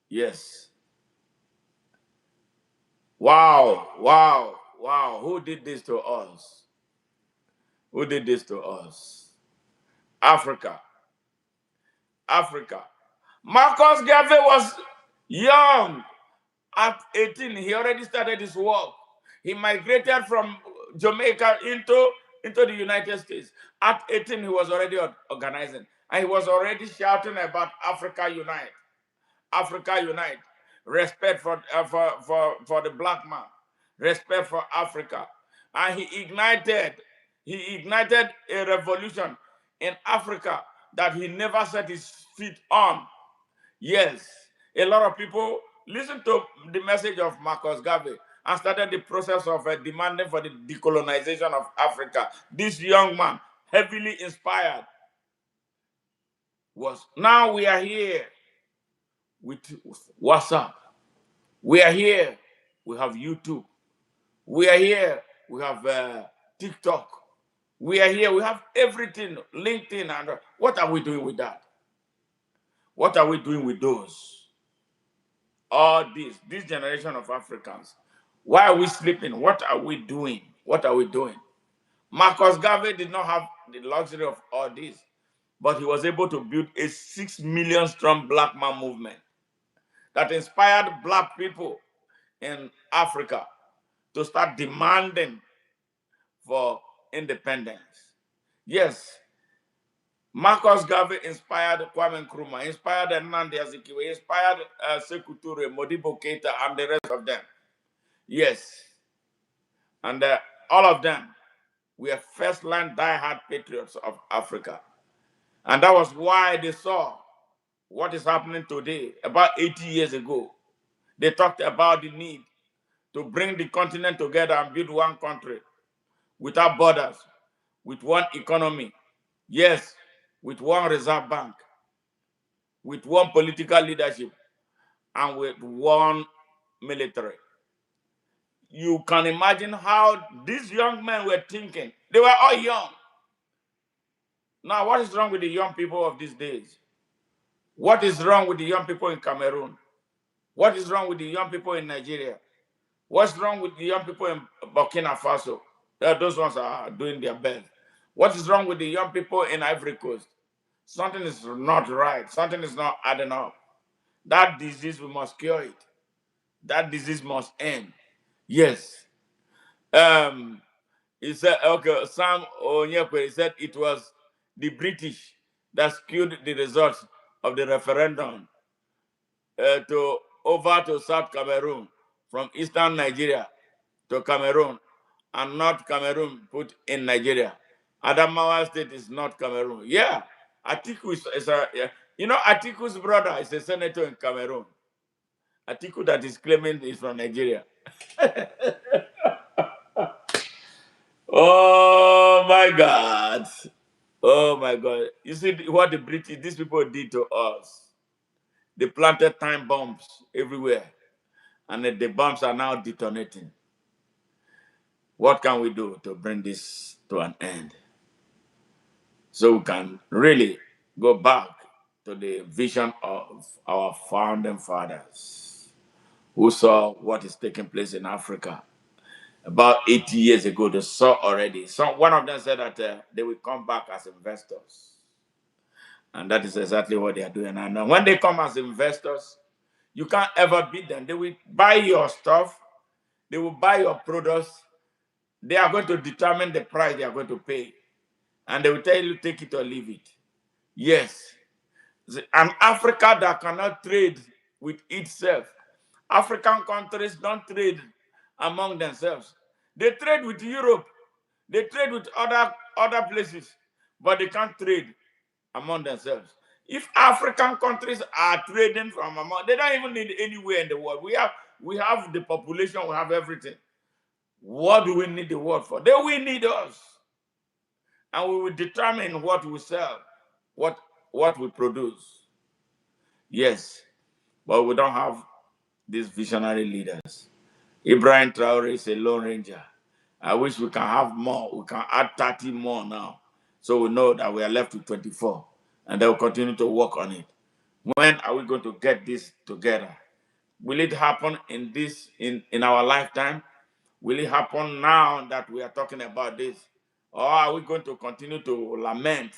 Yes. Wow. Wow. Wow. Who did this to us? Who did this to us? Africa. Africa. Marcus Garvey was young. At 18, he already started his work. He migrated from Jamaica into the United States. At 18, he was already organizing. And he was already shouting about Africa Unite. Africa unite, respect for the black man, respect for Africa. And he ignited a revolution in Africa that he never set his feet on. Yes, a lot of people listened to the message of Marcus Garvey and started the process of demanding for the decolonization of Africa. This young man, heavily inspired, was now we are here with WhatsApp. We are here. We have YouTube. We are here. We have TikTok. We are here. We have everything, LinkedIn. And what are we doing with that? What are we doing with those? All this generation of Africans. Why are we sleeping? What are we doing? What are we doing? Marcus Garvey did not have the luxury of all this, but he was able to build a 6 million strong black man movement that inspired black people in Africa to start demanding for independence. Yes, Marcus Garvey inspired Kwame Nkrumah, inspired Nnamdi Azikiwe, inspired Sekou Toure, Modibo Keita, and the rest of them. Yes, and all of them were first-line die-hard patriots of Africa. And that was why they saw what is happening today. About 80 years ago, they talked about the need to bring the continent together and build one country without borders, with one economy, yes, with one reserve bank, with one political leadership, and with one military. You can imagine how these young men were thinking. They were all young. Now, what is wrong with the young people of these days? What is wrong with the young people in Cameroon? What is wrong with the young people in Nigeria? What's wrong with the young people in Burkina Faso? Those ones are doing their best. What is wrong with the young people in Ivory Coast? Something is not right. Something is not adding up. That disease, we must cure it. That disease must end. Yes. He said, okay, Sam Onyekwe, he said it was the British that skewed the results of the referendum to South Cameroon, from eastern Nigeria to Cameroon, and not Cameroon put in Nigeria. Adamawa State is not Cameroon. Yeah, Atiku is a, yeah. Atiku's brother is a senator in Cameroon. Atiku that is claiming is from Nigeria. Oh my God. Oh my God. You see what the British, these people did to us. They planted time bombs everywhere, and the bombs are now detonating. What can we do to bring this to an end? So we can really go back to the vision of our founding fathers who saw what is taking place in Africa. About 80 years ago, they saw already. One of them said that they will come back as investors. And that is exactly what they are doing. And when they come as investors, you can't ever beat them. They will buy your stuff, they will buy your products, they are going to determine the price they are going to pay. And they will tell you, take it or leave it. Yes. An Africa that cannot trade with itself. African countries don't trade among themselves. They trade with Europe. They trade with other places, but they can't trade among themselves. If African countries are trading from among, they don't even need anywhere in the world. We have the population, we have everything. What do we need the world for? They will need us. And we will determine what we sell, what we produce. Yes, but we don't have these visionary leaders. Ibrahim Traore is a lone ranger. I wish we can have more. We can add 30 more now. So we know that we are left with 24. And they will continue to work on it. When are we going to get this together? Will it happen in our lifetime? Will it happen now that we are talking about this? Or are we going to continue to lament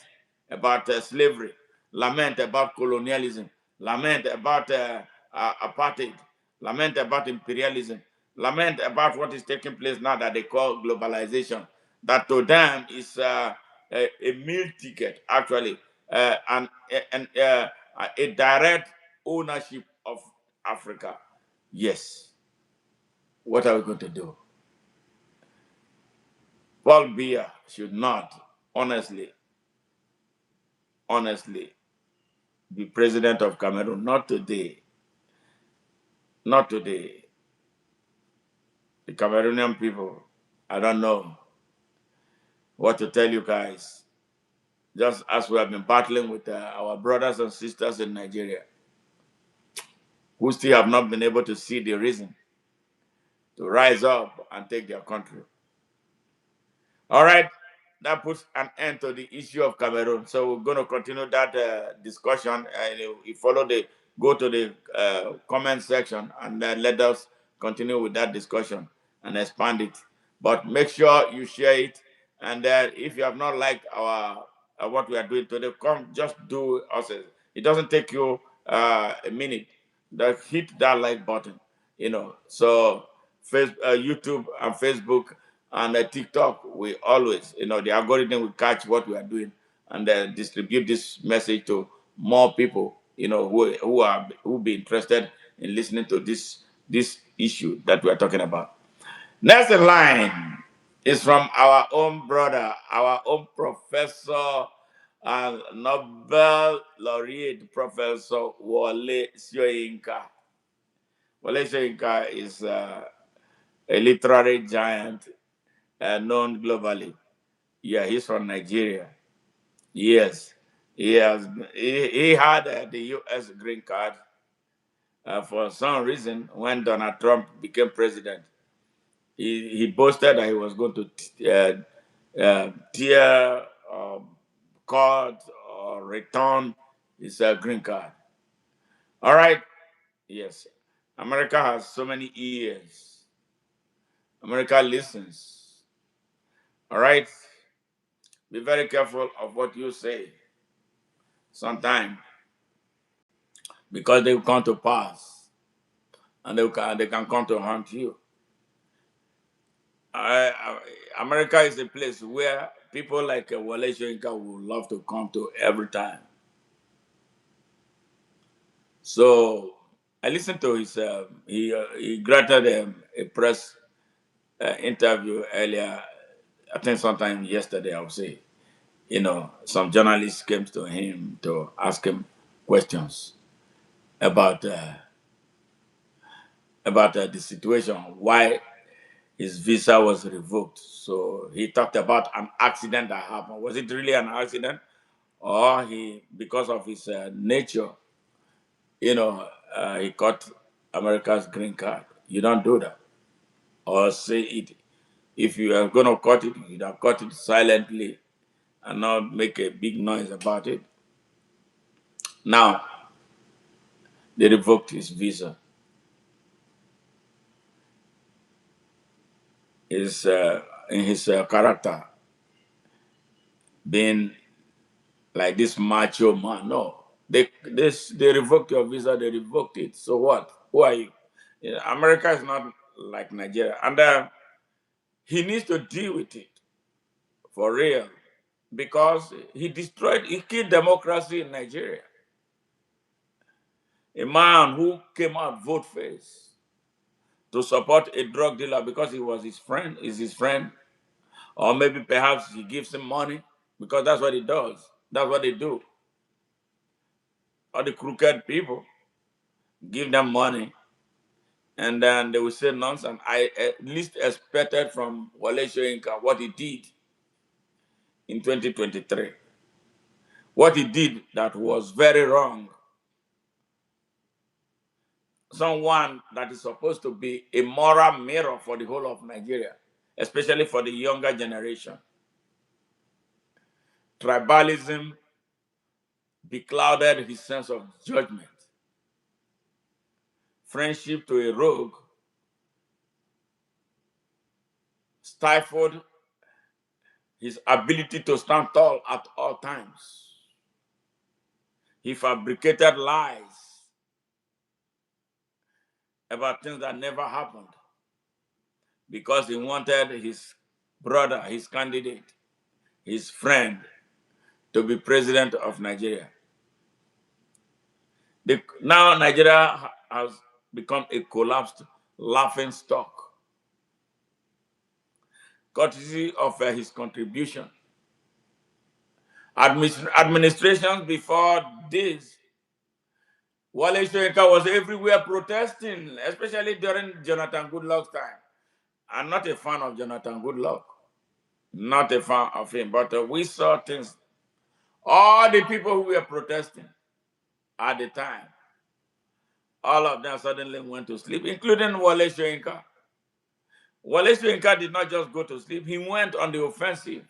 about slavery, lament about colonialism, lament about apartheid, lament about imperialism, lament about what is taking place now that they call globalization, that to them is a meal ticket, actually, and a direct ownership of Africa. Yes. What are we going to do? Paul Biya should not, honestly, honestly, be president of Cameroon. Not today. Not today. The Cameroonian people, I don't know what to tell you guys. Just as we have been battling with our brothers and sisters in Nigeria, who still have not been able to see the reason to rise up and take their country. All right, that puts an end to the issue of Cameroon. So we're going to continue that discussion. You follow go to the comment section and let us continue with that discussion and expand it. But make sure you share it. And if you have not liked our what we are doing today, come just do us. It doesn't take you a minute. Just hit that like button. So YouTube and Facebook and TikTok, we always, the algorithm will catch what we are doing and distribute this message to more people, who be interested in listening to this issue that we are talking about. Next in line is from our own brother, our own professor and Nobel laureate, Professor Wole Soyinka. Wole Soyinka is a literary giant known globally. Yeah, he's from Nigeria. Yes, he had the U.S. green card for some reason. When Donald Trump became president, he boasted that he was going to tear, cut, or return his green card. All right. Yes, America has so many ears. America listens. All right. Be very careful of what you say sometime, because they will come to pass and they can come to haunt you. America is a place where people like Wole Soyinka would love to come to every time. So I listened to his, he granted a press interview earlier, I think sometime yesterday, I would say. Some journalists came to him to ask him questions about the situation, why his visa was revoked. So he talked about an accident that happened. Was it really an accident, or because of his nature, he got America's green card? You don't do that, or say it. If you are going to cut it, you'd have cut it silently and not make a big noise about it. Now they revoked his visa. His in his character, being like this macho man. No, they revoked your visa. They revoked it. So what? Who are you? America is not like Nigeria, and he needs to deal with it for real, because he killed democracy in Nigeria. A man who came out vote face to support a drug dealer because he was his friend, or maybe perhaps he gives him money, because that's what he does. That's what they do. All the crooked people give them money, and then they will say nonsense. I at least expected from Wole Soyinka what he did in 2023. What he did that was very wrong. Someone that is supposed to be a moral mirror for the whole of Nigeria, especially for the younger generation. Tribalism beclouded his sense of judgment. Friendship to a rogue stifled his ability to stand tall at all times. He fabricated lies about things that never happened because he wanted his brother, his candidate, his friend to be president of Nigeria. Now Nigeria has become a collapsed laughing stock, courtesy of his contribution. Administrations before this, Wole Soyinka was everywhere protesting, especially during Jonathan Goodluck's time. I'm not a fan of Jonathan Goodluck, not a fan of him, but we saw things. All the people who were protesting at the time, all of them suddenly went to sleep, including Wole Soyinka. Wole Soyinka did not just go to sleep, he went on the offensive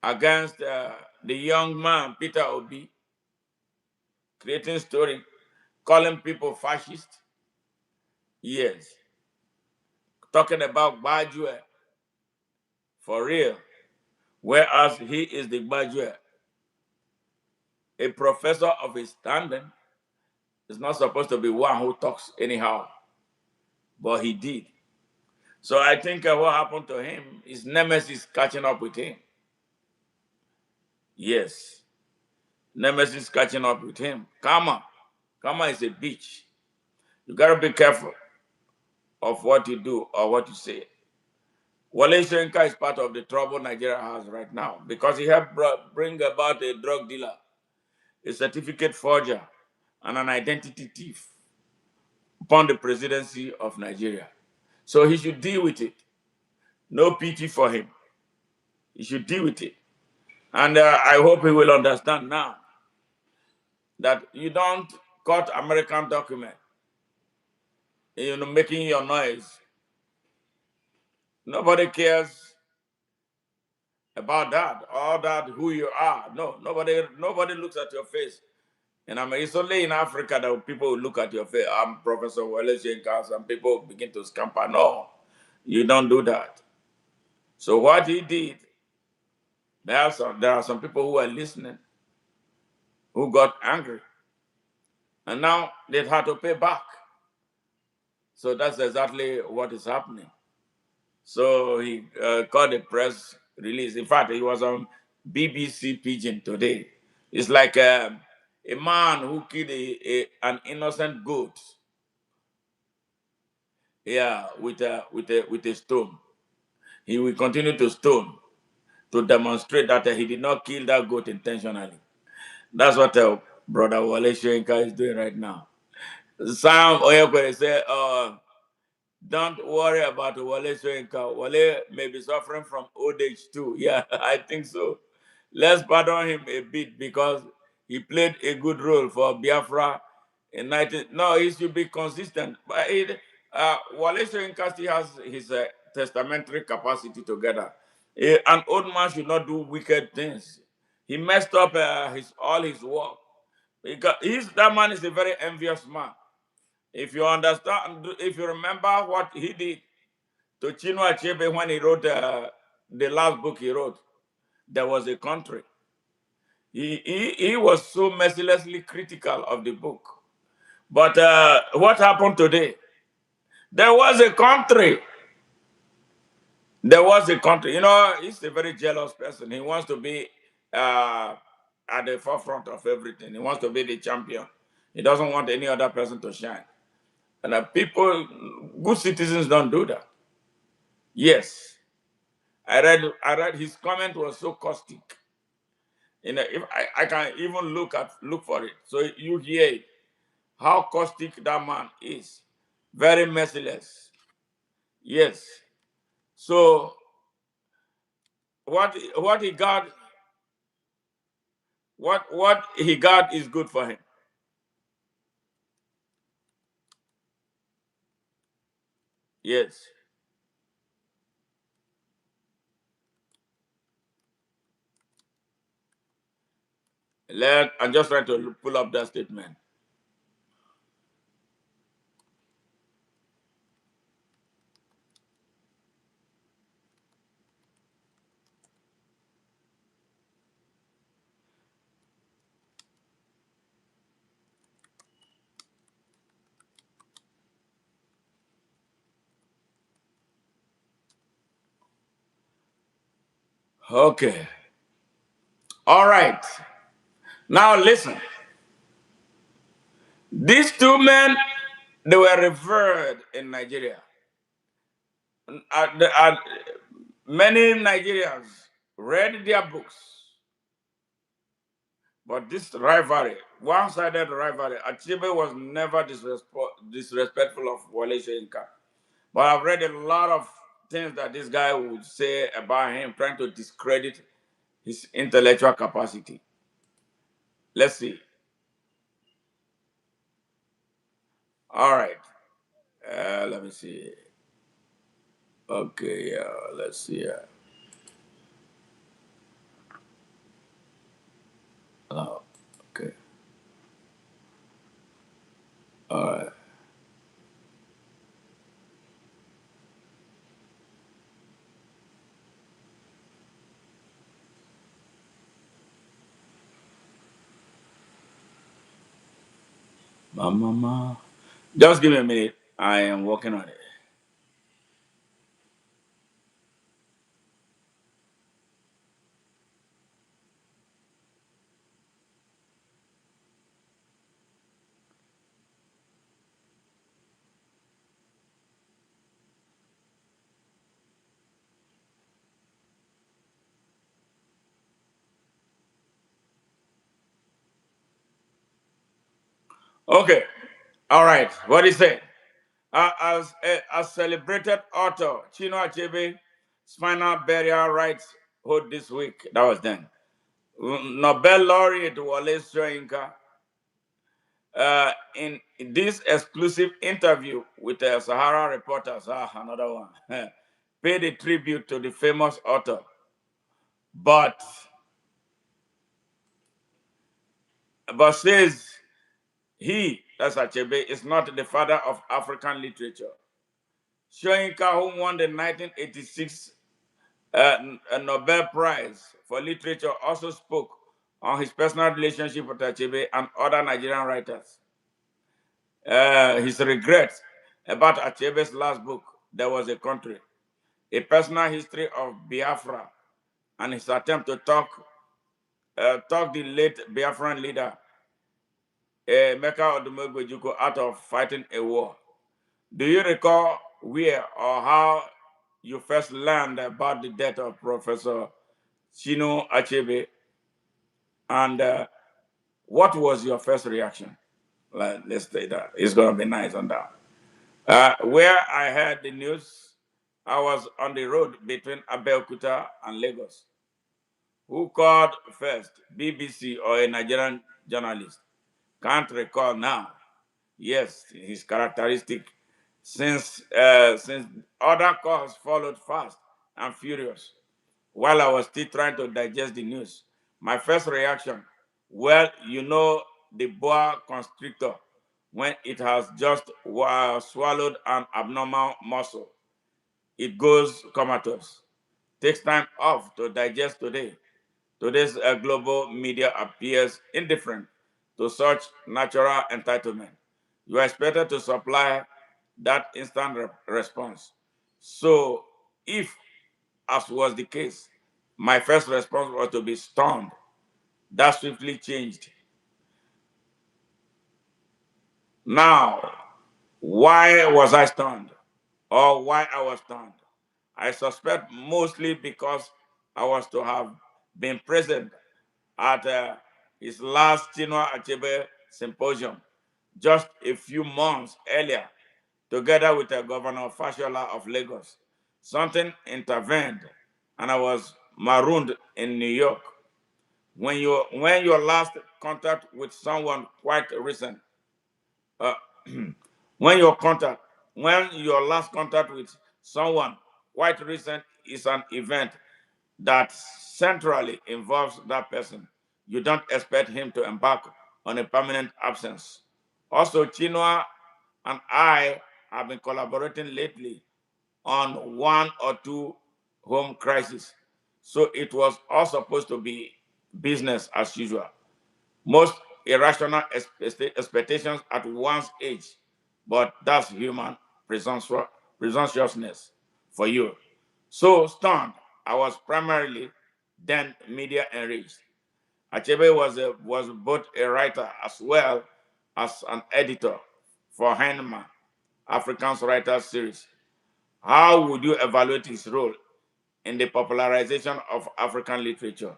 against the young man, Peter Obi, creating story, calling people fascist. Yes, talking about Bajwe for real, whereas he is the Bajwe, a professor of his standing, is not supposed to be one who talks anyhow, but he did. So I think what happened to him, his nemesis catching up with him. Yes, nemesis catching up with him. Karma is a bitch. You gotta be careful of what you do or what you say. Wole Soyinka is part of the trouble Nigeria has right now because he helped bring about a drug dealer, a certificate forger, and an identity thief upon the presidency of Nigeria. So he should deal with it. No pity for him. He should deal with it. And I hope he will understand now that you don't cut American document, making your noise. Nobody cares about that, or that who you are. No, nobody looks at your face. And it's only in Africa that people will look at your face. I'm Professor Wole Soyinka. Some people begin to scamper. No, you don't do that. So what he did, there are some people who are listening who got angry, and now they had to pay back. So that's exactly what is happening. So he got a press release. In fact, he was on BBC Pigeon today. It's like a man who killed an innocent goat, yeah, with a stone. He will continue to stone to demonstrate that he did not kill that goat intentionally. That's what Brother Wole Soyinka is doing right now. Sam Oyekwe said, don't worry about Wole Soyinka. Wole may be suffering from old age too. Yeah, I think so. Let's pardon him a bit because he played a good role for Biafra in 19. No, he should be consistent. But Wole Soyinka still has his testamentary capacity together. An old man should not do wicked things. He messed up all his work. Because that man is a very envious man. If you understand, if you remember what he did to Chinua Achebe when he wrote the last book he wrote, There Was a Country. He was so mercilessly critical of the book. But what happened today? There was a country. There was a country. He's a very jealous person. He wants to be at the forefront of everything. He wants to be the champion. He doesn't want any other person to shine. And good citizens don't do that. Yes, I read his comment was so caustic. If I can even look for it, so you hear it, how caustic that man is, very merciless. Yes. So what he got, what he got is good for him. Yes. I'm just trying to pull up that statement. Okay. All right. Now listen. These two men, they were revered in Nigeria. Many Nigerians read their books, but this rivalry, one-sided rivalry, Achebe was never disrespectful of Wole Soyinka. But I've read a lot of things that this guy would say about him, trying to discredit his intellectual capacity. Let's see. All right. Let me see. Okay, let's see. Oh, okay. All right. Mama. Just give me a minute. I am working on it. Okay. All right. What is it? As a celebrated author, Chino Achebe's final burial rites hold this week. That was then. Nobel laureate Wole Soyinka, in this exclusive interview with Sahara reporters, another one, paid a tribute to the famous author, but says that's Achebe, is not the father of African literature. Soyinka, who won the 1986 a Nobel Prize for Literature, also spoke on his personal relationship with Achebe and other Nigerian writers. His regrets about Achebe's last book, There Was a Country, a personal history of Biafra, and his attempt to talk the late Biafran leader, Mecca Odumegwejuko, out of fighting a war. Do you recall where or how you first learned about the death of Professor Chino Achebe, and what was your first reaction? Let's say that. It's going to be nice on that. Where I heard the news, I was on the road between Abeokuta and Lagos. Who called first, BBC or a Nigerian journalist? Can't recall now. Yes, his characteristic, since other calls followed fast and furious. While I was still trying to digest the news, my first reaction, well, you know the boa constrictor, when it has just swallowed an abnormal muscle, it goes comatose. Takes time off to digest today. Today's global media appears indifferent to such natural entitlement. You are expected to supply that instant response. So, if, as was the case, my first response was to be stunned, that swiftly changed. Now, why was I stunned? Or why I was stunned? I suspect mostly because I was to have been present at his last Chinua Achebe symposium just a few months earlier, together with Governor Fashola of Lagos. Something intervened, and I was marooned in New York. When your last contact with someone quite recent, uh, when your contact when your last contact with someone quite recent is an event that centrally involves that person, you don't expect him to embark on a permanent absence. Also, Chinua and I have been collaborating lately on one or two home crises. So it was all supposed to be business as usual. Most irrational expectations at one's age, but that's human presumptuousness for you. So stunned, I was primarily then media enriched. Achebe was both a writer as well as an editor for Heinemann, African Writers Series. How would you evaluate his role in the popularization of African literature?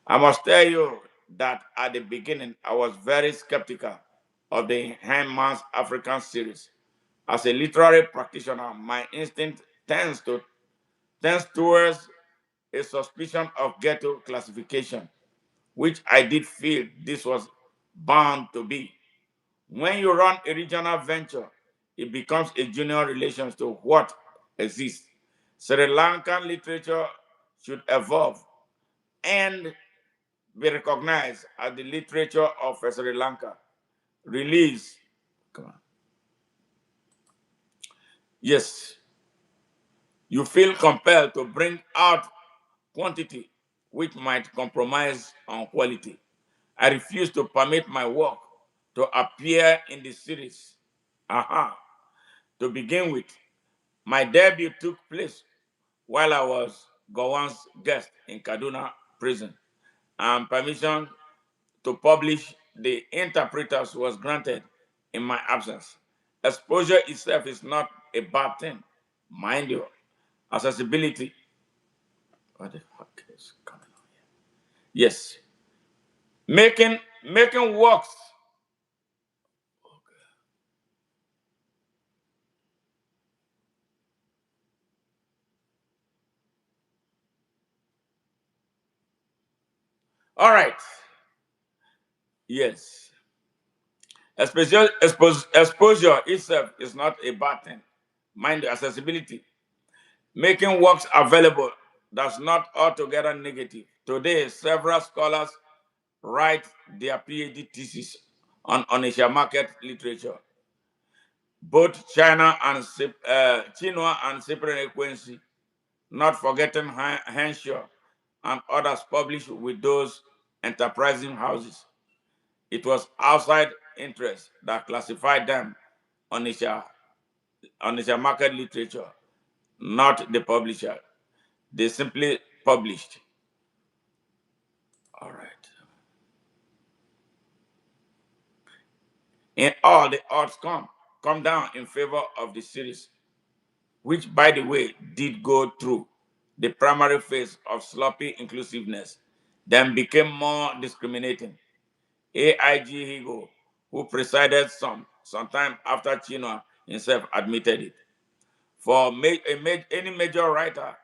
I must tell you that at the beginning, I was very skeptical of the Heinemann's African Series. As a literary practitioner, my instinct tends towards a suspicion of ghetto classification, which I did feel this was bound to be. When you run a regional venture, it becomes a junior relation to what exists. Sri Lankan literature should evolve and be recognized as the literature of Sri Lanka. Release. Come on. Yes, you feel compelled to bring out quantity which might compromise on quality. I refuse to permit my work to appear in the series. Aha. To begin with, my debut took place while I was Gowon's guest in Kaduna prison, and permission to publish the interpreters was granted in my absence. Exposure itself is not a bad thing, mind you. Accessibility. What the fuck is coming on here? Yes, making works. All right. Yes. Exposure itself is not a bad thing. Mind the accessibility. Making works available that's not altogether negative. Today, several scholars write their PhD thesis on Onisha market literature. Both Chinua and Cyprian Ekwensi, not forgetting Henshaw and others published with those enterprising houses. It was outside interest that classified them Onisha, Onisha market literature, not the publisher. They simply published. All right. In all, the odds come down in favor of the series, which, by the way, did go through the primary phase of sloppy inclusiveness, then became more discriminating. A.I.G. Higo, who presided sometime after Chinua himself admitted it. For any major writer,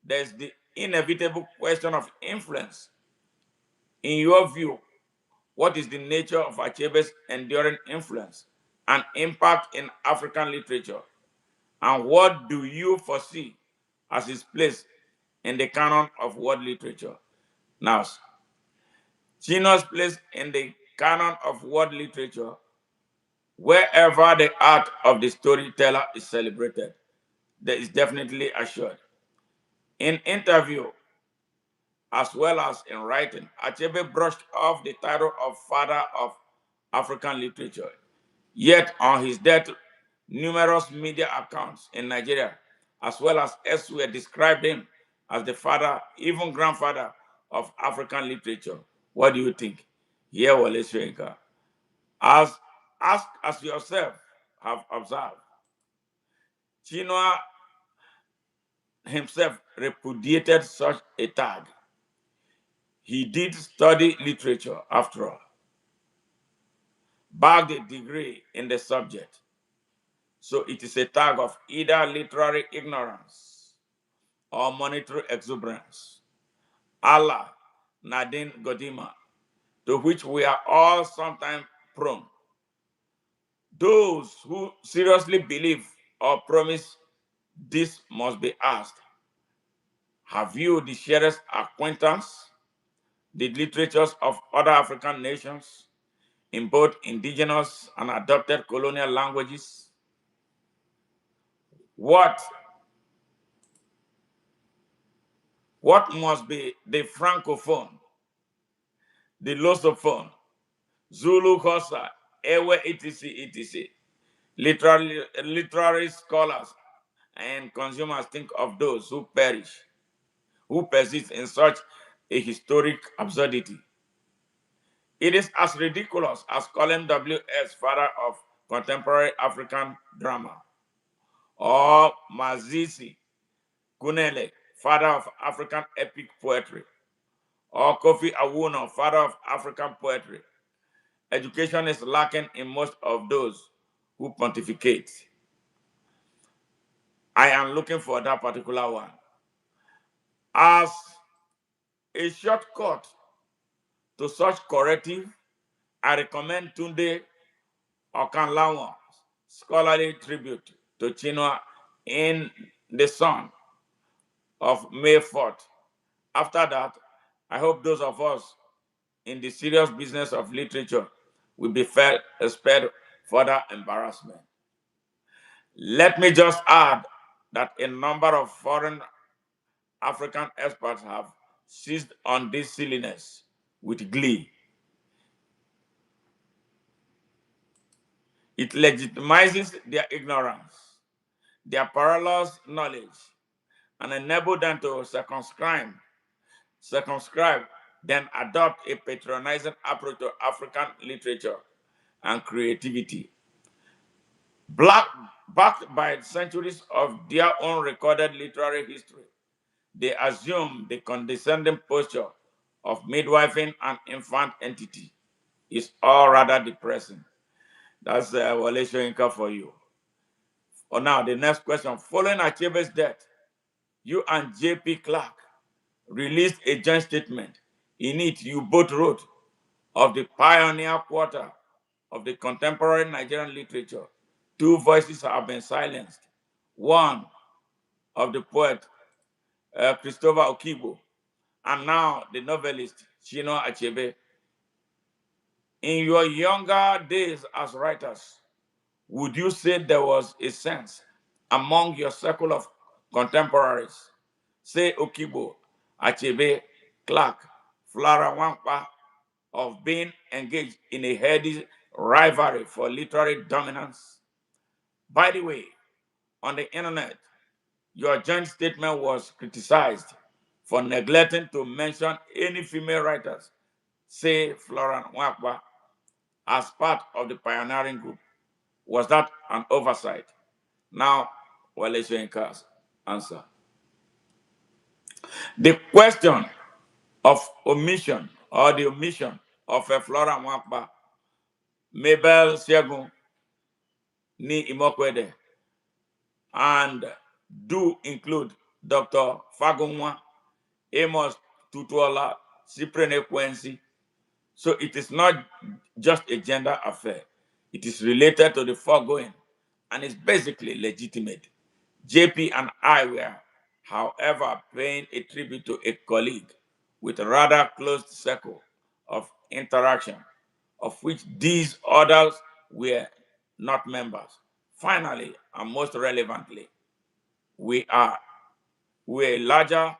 there's the inevitable question of influence. In your view, what is the nature of Achebe's enduring influence and impact in African literature? And what do you foresee as his place in the canon of world literature? Now, Chino's place in the canon of world literature, wherever the art of the storyteller is celebrated, there is definitely assured. In interview, as well as in writing, Achebe brushed off the title of father of African literature. Yet, on his death, numerous media accounts in Nigeria, as well as elsewhere, described him as the father, even grandfather of African literature. What do you think? Here, Wole Soyinka. As ask as yourself have observed, Chinua himself repudiated such a tag. He did study literature, after all, bagged a degree in the subject. So it is a tag of either literary ignorance or monetary exuberance. Allah, Nadine Godima, to which we are all sometimes prone. Those who seriously believe or promise this must be asked. Have you the sheerest acquaintance the literatures of other African nations in both indigenous and adopted colonial languages? What, what must be the francophone, the lusophone, Zulu Xhosa, Ewe, etc., etc.? Literary scholars and consumers think of those who perish, who persist in such a historic absurdity. It is as ridiculous as calling W.S. father of contemporary African drama, or Mazisi Kunele, father of African epic poetry, or Kofi Awuno, father of African poetry. Education is lacking in most of those who pontificate. I am looking for that particular one. As a shortcut to such corrective, I recommend Tunde Okanlawa's scholarly tribute to Chinua in The Sun of May 4th. After that, I hope those of us in the serious business of literature will be spared further embarrassment. Let me just add that a number of foreign African experts have seized on this silliness with glee. It legitimizes their ignorance, their perilous knowledge, and enable them to circumscribe, then adopt a patronizing approach to African literature and creativity. Black, backed by centuries of their own recorded literary history, they assume the condescending posture of midwifing an infant entity is all rather depressing. That's Wole Soyinka for you. Oh, now, the next question. Following Achebe's death, you and J.P. Clark released a joint statement. In it, you both wrote of the pioneer quarter of the contemporary Nigerian literature. Two voices have been silenced. One of the poet Christopher Okibo, and now the novelist Chinua Achebe. In your younger days as writers, would you say there was a sense among your circle of contemporaries, say Okibo, Achebe, Clark, Flora Wampa, of being engaged in a heady rivalry for literary dominance? By the way, on the internet, your joint statement was criticized for neglecting to mention any female writers, say Flora Wampa, as part of the pioneering group. Was that an oversight? Now, Wole Soyinka's answer. The question of omission or the omission of a Flora Mwakba, Mabel Segun ni Imokwede, and do include Dr. Fagunwa, Amos Tutuola, Cyprian Ekwensi. So it is not just a gender affair. It is related to the foregoing and is basically legitimate. JP and I were, however, paying a tribute to a colleague with a rather closed circle of interaction, of which these others were not members. Finally, and most relevantly, we are we are larger,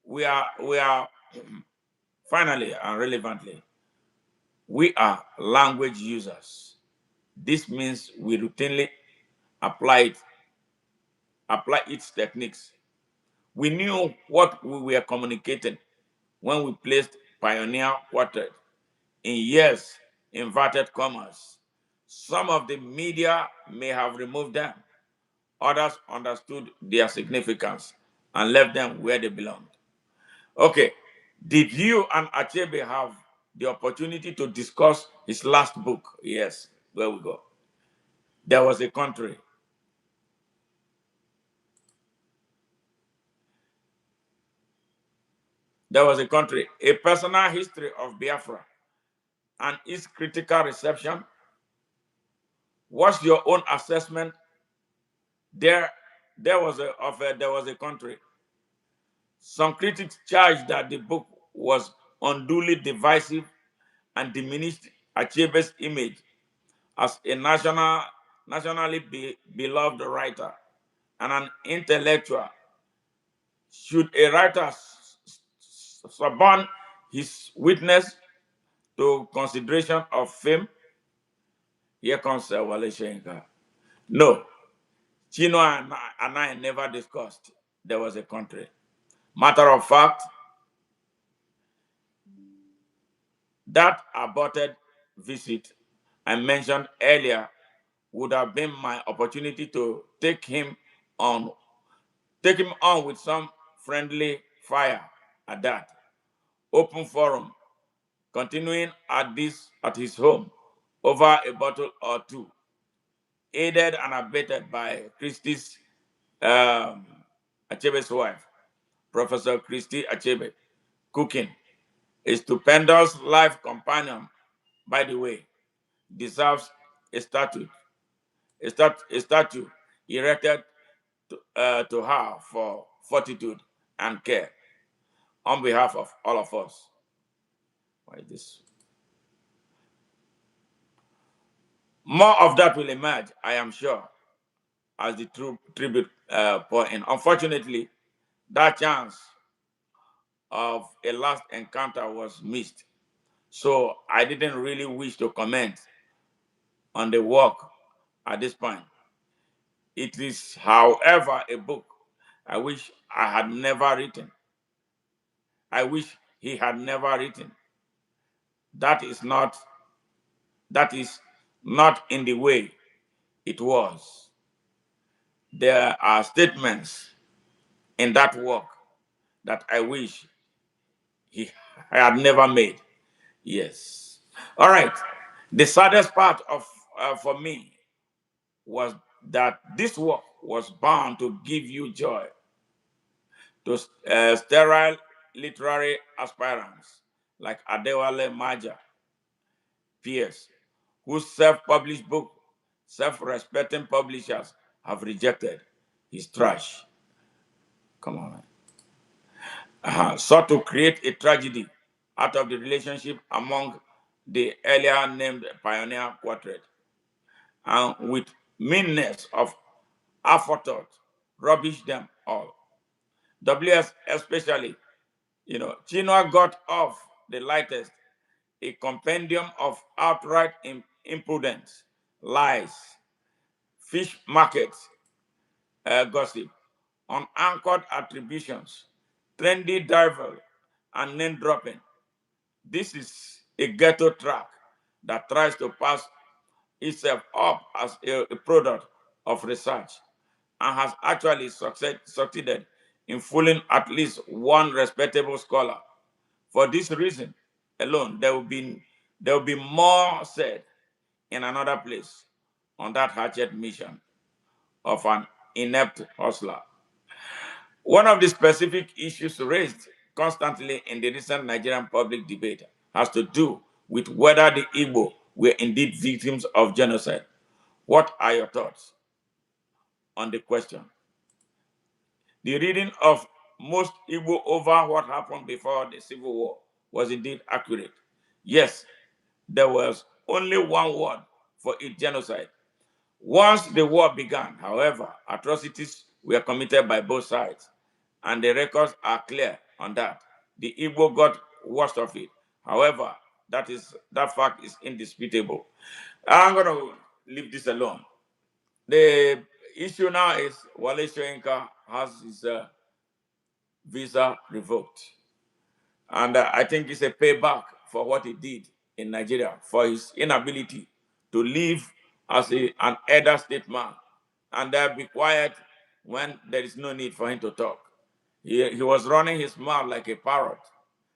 we are finally and relevantly, we are language users. This means we routinely apply it, apply its techniques. We knew what we were communicating when we placed pioneer quartet in yes, inverted commas. Some of the media may have removed them. Others understood their significance and left them where they belonged. Okay, did you and Achebe have the opportunity to discuss his last book? Yes, there we go. There was a country. There was a country, a personal history of Biafra and its critical reception. What's your own assessment? There, there was a country. Some critics charged that the book was unduly divisive and diminished Achebe's image as a nationally beloved writer and an intellectual. Should a writer suborn his witness to consideration of fame? Here comes Wole Soyinka. No, Chino and I never discussed there was a country. Matter of fact, That aborted visit I mentioned earlier would have been my opportunity to on take him on with some friendly fire at that open forum, continuing at his home over a bottle or two, aided and abetted by Christie's um, Achebe's wife, Professor Christie Achebe, cooking. A stupendous life companion, by the way, deserves a statue, a statue erected to her for fortitude and care on behalf of all of us. Why this? More of that will emerge, I am sure, as the true tribute pour in. Unfortunately, that chance of a last encounter was missed. So I didn't really wish to comment on the work at this point. It is, however, a book I wish I had never written. I wish he had never written. That is not that is not in the way it was. There are statements in that work that I wish he had never made. Yes. All right. The saddest part of for me was that this work was bound to give you joy to sterile literary aspirants like Adewale Maja, Pierce, whose self-published book, self-respecting publishers have rejected his trash. Come on, man. Sought to create a tragedy out of the relationship among the earlier named pioneer quartet, and with meanness of afterthought, rubbish them all. WS especially, Chinua got off the lightest, a compendium of outright impudence, lies, fish markets, gossip, unanchored attributions, trendy drivel, and name dropping. This is a ghetto track that tries to pass itself up as a product of research and has actually succeeded in fooling at least one respectable scholar. For this reason alone, there will be more said in another place on that hatchet mission of an inept hustler. One of the specific issues raised constantly in the recent Nigerian public debate has to do with whether the Igbo were indeed victims of genocide. What are your thoughts on the question? The reading of most Igbo over what happened before the Civil War was indeed accurate. Yes, there was only one word for it: genocide. Once the war began, however, atrocities were committed by both sides, and the records are clear on that. The Igbo got worst of it. However, that fact is indisputable. I'm going to leave this alone. The issue now is Wole Soyinka has his visa revoked. And I think it's a payback for what he did in Nigeria, for his inability to live as an elder statesman and be quiet when there is no need for him to talk. He was running his mouth like a parrot.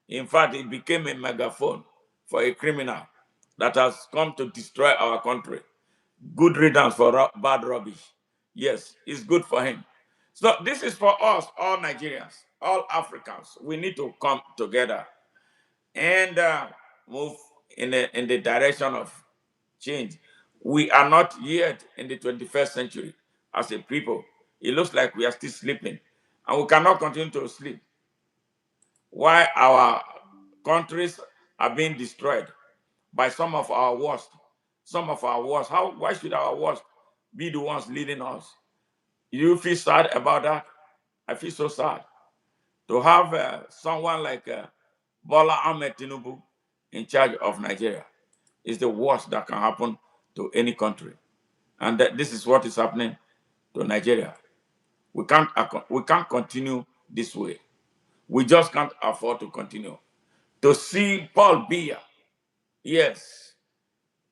In fact, he became a megaphone for a criminal that has come to destroy our country. Good riddance for bad rubbish. Yes, it's good for him. So this is for us, all Nigerians, all Africans. We need to come together and move in the direction of change. We are not yet in the 21st century as a people. It looks like we are still sleeping, and we cannot continue to sleep. Why our countries are being destroyed by some of our worst. Some of our worst. Why should our worst be the ones leading us? You feel sad about that? I feel so sad to have someone like Bola Ahmed Tinubu in charge of Nigeria. Is the worst that can happen to any country, and this is what is happening to Nigeria. We can't continue this way. We just can't afford to continue. To see Paul Biya Yes,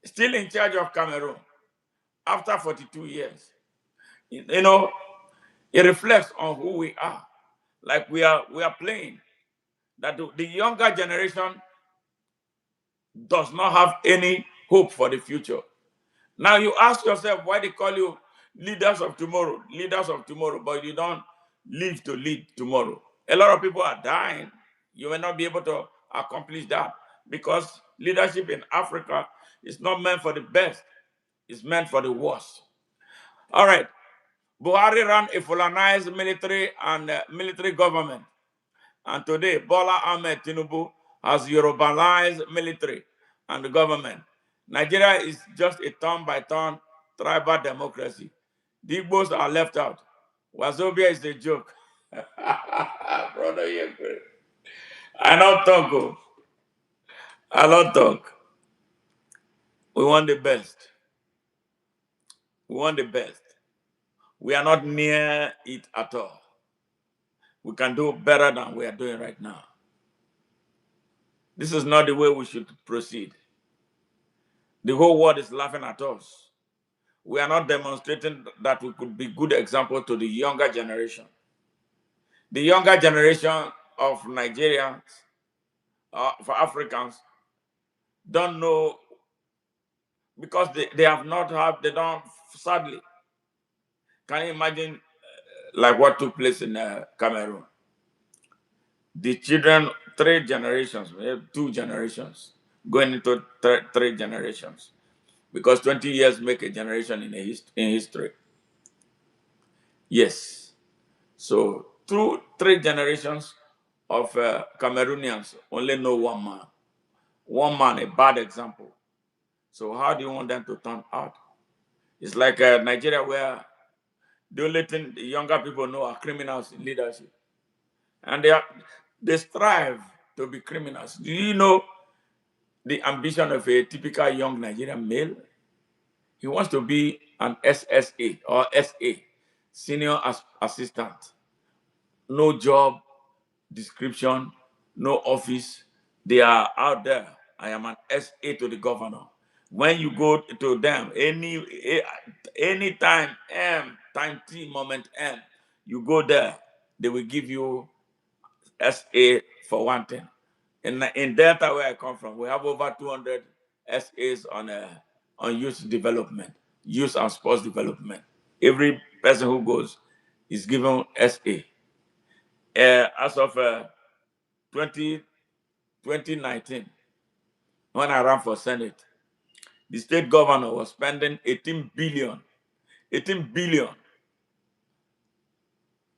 still in charge of Cameroon after 42 years. You know, it reflects on who we are. Like we are playing that the younger generation does not have any hope for the future. Now you ask yourself why they call you leaders of tomorrow, but you don't live to lead tomorrow. A lot of people are dying. You will not be able to accomplish that because leadership in Africa is not meant for the best, it's meant for the worst. All right. Buhari ran a fulanized military and military government. And today, Bola Ahmed Tinubu has Yorubanized military and the government. Nigeria is just a turn by turn tribal democracy. The Igbos are left out. Wazobia is a joke. Brother, you agree? I don't talk. Oh. I don't talk. We want the best. We want the best. We are not near it at all. We can do better than we are doing right now. This is not the way we should proceed. The whole world is laughing at us. We are not demonstrating that we could be good example to the younger generation. The younger generation of Nigerians, for Africans, don't know because they have not had, they don't, sadly, can you imagine like what took place in Cameroon? The children, three generations, we have two generations, going into three generations, because 20 years make a generation in history. Yes. So, through three generations of Cameroonians only know one man. One man, a bad example. So, how do you want them to turn out? It's like Nigeria, where the only thing the younger people know are criminals in leadership. And they strive to be criminals. Do you know the ambition of a typical young Nigerian male? He wants to be an SSA or SA, senior assistant. No job description, no office. They are out there. I am an SA to the governor. When you go to them, any time time T, moment M, you go there, they will give you SA for one thing. In Delta, where I come from, we have over 200 SAs on youth development, youth and sports development. Every person who goes is given SA. As of 20, 2019, when I ran for Senate, the state governor was spending 18 billion, 18 billion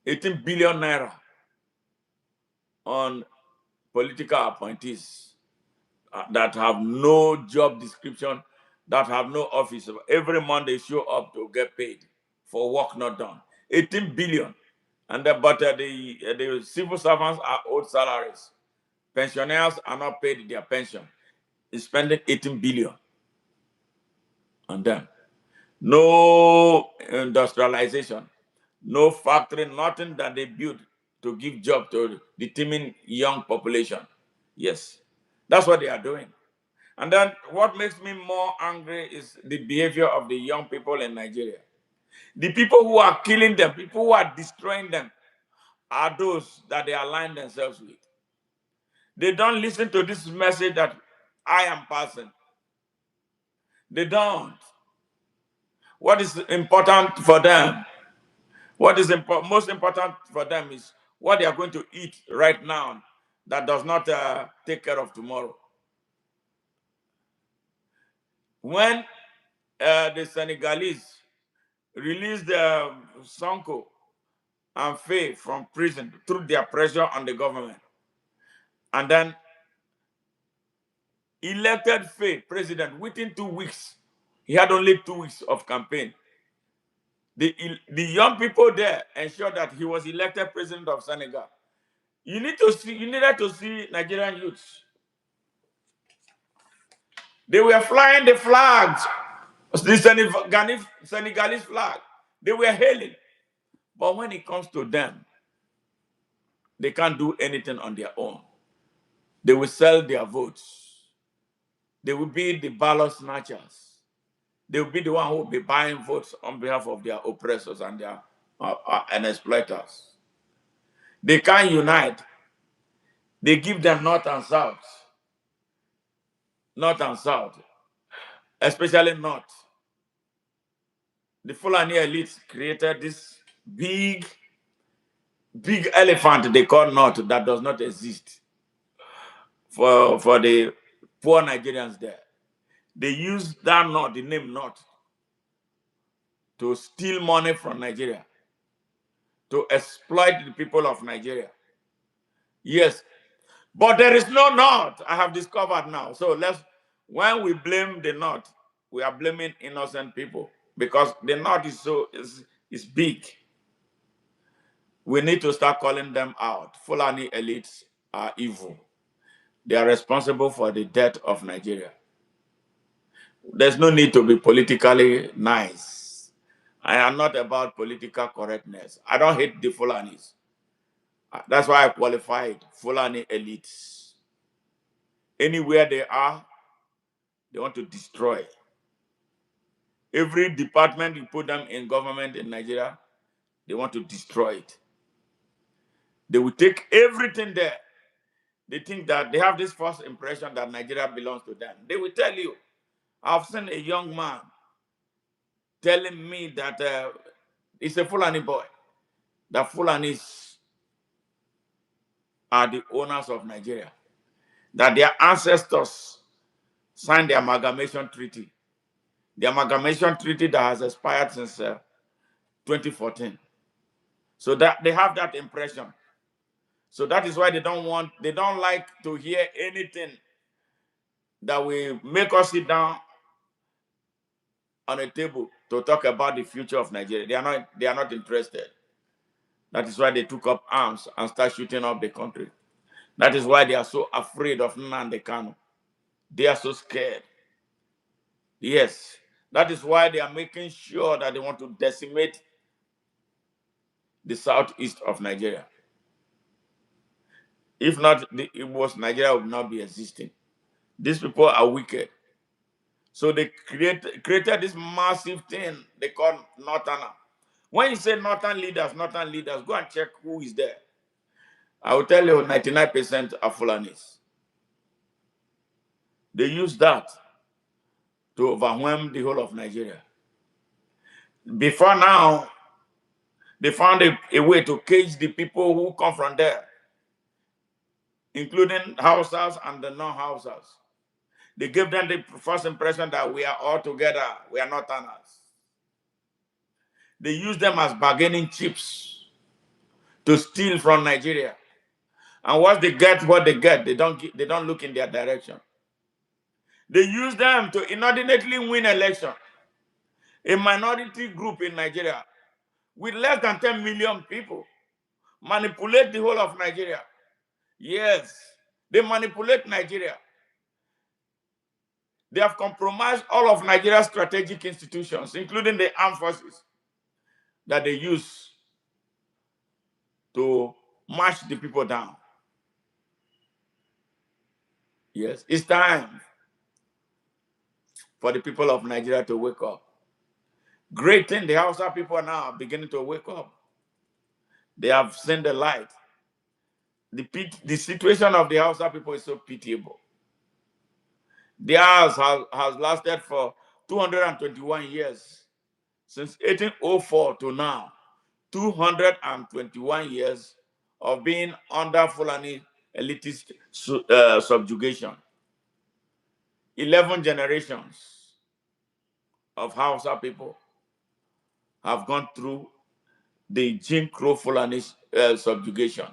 naira on political appointees that have no job description, that have no office. Every month they show up to get paid for work not done. 18 billion. And the civil servants are owed salaries. Pensioners are not paid their pension. He's spending 18 billion on them. No industrialization, no factory, nothing that they build to give job to the teeming young population. Yes, that's what they are doing. And then what makes me more angry is the behavior of the young people in Nigeria. The people who are killing them, people who are destroying them, are those that they align themselves with. They don't listen to this message that I am passing. They don't. What is important for them? What is most important for them is what they are going to eat right now that does not take care of tomorrow. When the Senegalese released Sonko and Faye from prison through their pressure on the government, and then elected Faye president within 2 weeks, he had only 2 weeks of campaign. The young people there ensured that he was elected president of Senegal. You needed to see Nigerian youths. They were flying the flags, the Senegalese flag. They were hailing. But when it comes to them, they can't do anything on their own. They will sell their votes. They will be the ballot snatchers. They will be the one who will be buying votes on behalf of their oppressors and their and exploiters. They can't unite. They give them north and south, especially north. The Fulani elites created this big, big elephant they call north that does not exist for the poor Nigerians there. They use that north, the name north, to steal money from Nigeria, to exploit the people of Nigeria. Yes, but there is no north, I have discovered now. So when we blame the north, we are blaming innocent people because the north is big. We need to start calling them out. Fulani elites are evil. They are responsible for the death of Nigeria. There's no need to be politically nice. I am not about political correctness. I don't hate the Fulanis. That's why I qualified Fulani elites. Anywhere they are, they want to destroy. Every department you put them in government in Nigeria, they want to destroy it. They will take everything there. They think that they have this false impression that Nigeria belongs to them. They will tell you. I've seen a young man telling me that he's a Fulani boy. The Fulanis are the owners of Nigeria. That their ancestors signed the amalgamation treaty. The amalgamation treaty that has expired since 2014. So that they have that impression. So that is why they don't like to hear anything that will make us sit down on a table to talk about the future of Nigeria. They are not interested. That is why they took up arms and start shooting up the country. That is why they are so afraid of Nnamdi Kanu. They are so scared. Yes. That is why they are making sure that they want to decimate the southeast of Nigeria. If not, it was Nigeria would not be existing. These people are wicked. So they created this massive thing they call Northerner. When you say Northern leaders, go and check who is there. I will tell you 99% are Fulanis. They use that to overwhelm the whole of Nigeria. Before now, they found a way to cage the people who come from there, including Hausas and the non-Hausas. They gave them the first impression that we are all together, we are not Northerners. They use them as bargaining chips to steal from Nigeria. And once they get what they get, they don't look in their direction. They use them to inordinately win election. A minority group in Nigeria with less than 10 million people manipulate the whole of Nigeria. Yes, they manipulate Nigeria. They have compromised all of Nigeria's strategic institutions, including the armed forces that they use to march the people down. Yes, it's time for the people of Nigeria to wake up. Great thing, the Hausa people are now beginning to wake up. They have seen the light. The situation of the Hausa people is so pitiable. Theirs has lasted for 221 years, since 1804 to now. 221 years of being under Fulani elitist subjugation. 11 generations of Hausa people have gone through the Jim Crow Fulani subjugation.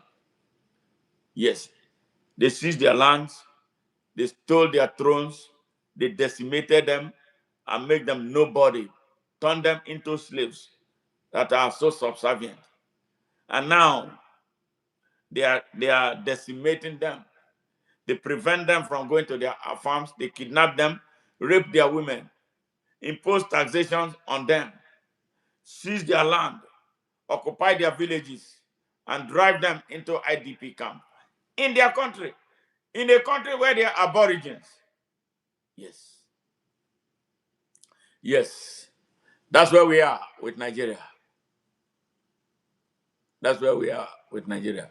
Yes, they seized their lands, they stole their thrones, they decimated them and made them nobody, turned them into slaves that are so subservient. And now they are decimating them. They prevent them from going to their farms, they kidnap them, rape their women, impose taxations on them, seize their land, occupy their villages, and drive them into IDP camp in their country, in a country where they are aborigines. Yes. Yes. That's where we are with Nigeria. That's where we are with Nigeria.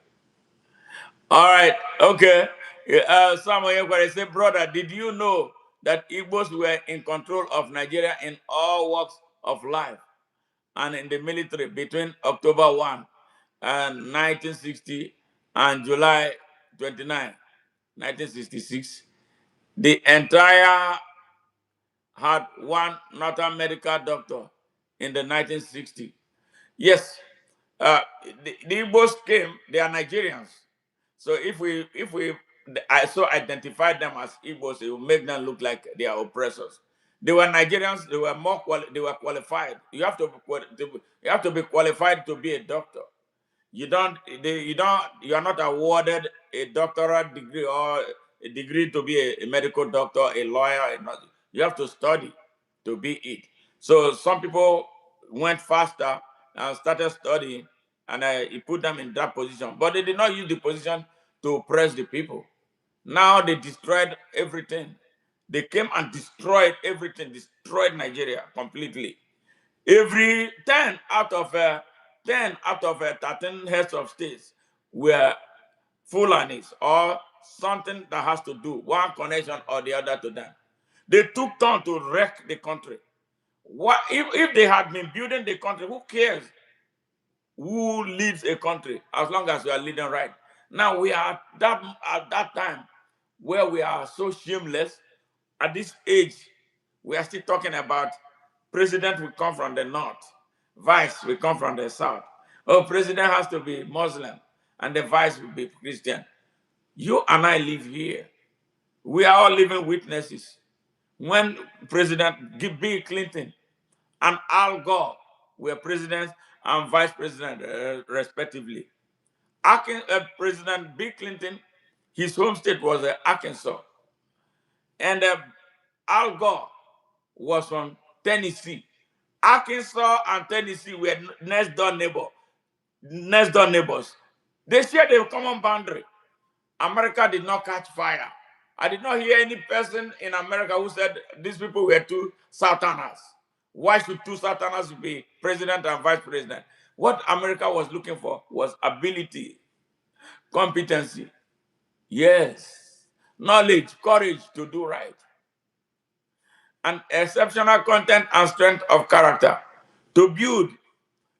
All right. Okay. Samuel Yekware say, brother, did you know that Igbos were in control of Nigeria in all walks of life and in the military between October 1 and 1960 and July 29, 1966? The entire had one Northern medical doctor in the 1960s. Yes, uh, the Igbos came, they are Nigerians. So if we I so identify them as Igbos, it will make them look like they are oppressors. They were Nigerians, they were they were qualified. You have to be qualified to be a doctor. You are not awarded a doctoral degree or a degree to be a medical doctor, a lawyer. You have to study to be it. So some people went faster and started studying, and it put them in that position. But they did not use the position to oppress the people. Now they destroyed everything. They came and destroyed everything, destroyed Nigeria completely. Every 10 out of 13 heads of states were Fulanis or something that has to do one connection or the other to them. They took turn to wreck the country. What if they had been building the country? Who cares who leads a country as long as we are leading right? Now we are at that time where we are so shameless. At this age, we are still talking about president will come from the north, vice will come from the south. Oh, president has to be Muslim, and the vice will be Christian. You and I live here. We are all living witnesses. When President Bill Clinton and Al Gore were presidents and vice president, respectively, President Bill Clinton, his home state was Arkansas, and Al Gore was from Tennessee. Arkansas and Tennessee were next door neighbors. They shared a common boundary. America did not catch fire. I did not hear any person in America who said these people were two Southerners. Why should two Southerners be president and vice president? What America was looking for was ability, competency, yes, knowledge, courage to do right, and exceptional content and strength of character to build,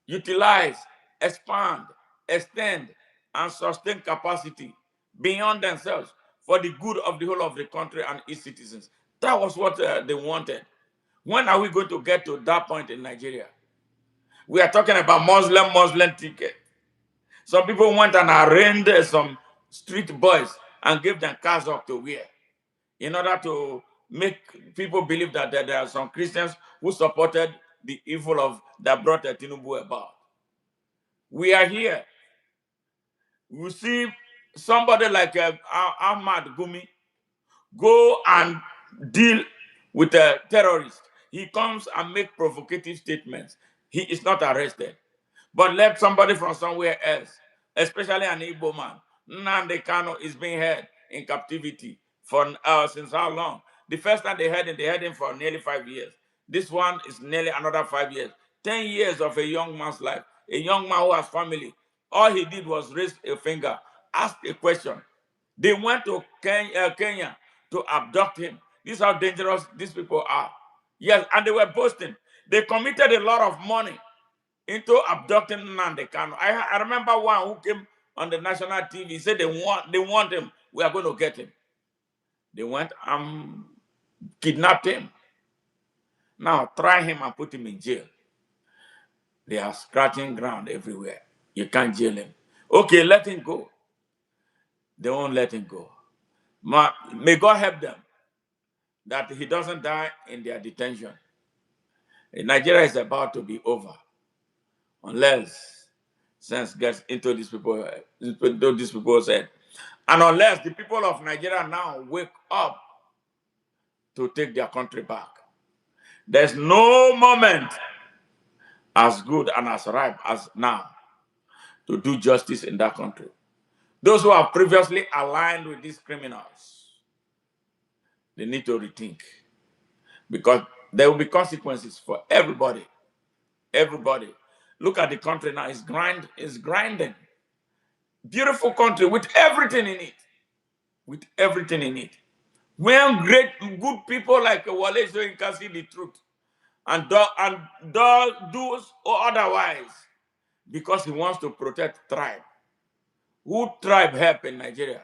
utilize, expand, extend, and sustain capacity beyond themselves for the good of the whole of the country and its citizens. That was what they wanted. When are we going to get to that point in Nigeria? We are talking about Muslim ticket. Some people went and arraigned some street boys and gave them cars up to wear in order to make people believe that there are some Christians who supported the evil of that brought Tinubu about. We are here. We see somebody like Ahmad Gumi go and deal with a terrorist. He comes and make provocative statements. He is not arrested. But let somebody from somewhere else, especially an Igbo man, Nnamdi Kanu is being held in captivity for since how long? The first time they had him for nearly 5 years. This one is nearly another 5 years. 10 years of a young man's life. A young man who has family. All he did was raise a finger, ask a question. They went to Kenya to abduct him. This is how dangerous these people are. Yes, and they were boasting. They committed a lot of money into abducting Nnamdi Kanu. I remember one who came on the national TV, said they want him. We are going to get him. They went and kidnapped him. Now try him and put him in jail. They are scratching ground everywhere. You can't jail him. Okay, let him go. They won't let him go. May God help them that he doesn't die in their detention. Nigeria is about to be over unless sense gets into these people's head. And unless the people of Nigeria now wake up to take their country back. There's no moment as good and as ripe as now to do justice in that country. Those who have previously aligned with these criminals, They need to rethink because there will be consequences for everybody. Everybody. Look at the country now. It's grinding. Beautiful country with everything in it. With everything in it. When great, good people like Wole Soyinka see the truth and do otherwise because he wants to protect tribe. Who tribe help in Nigeria?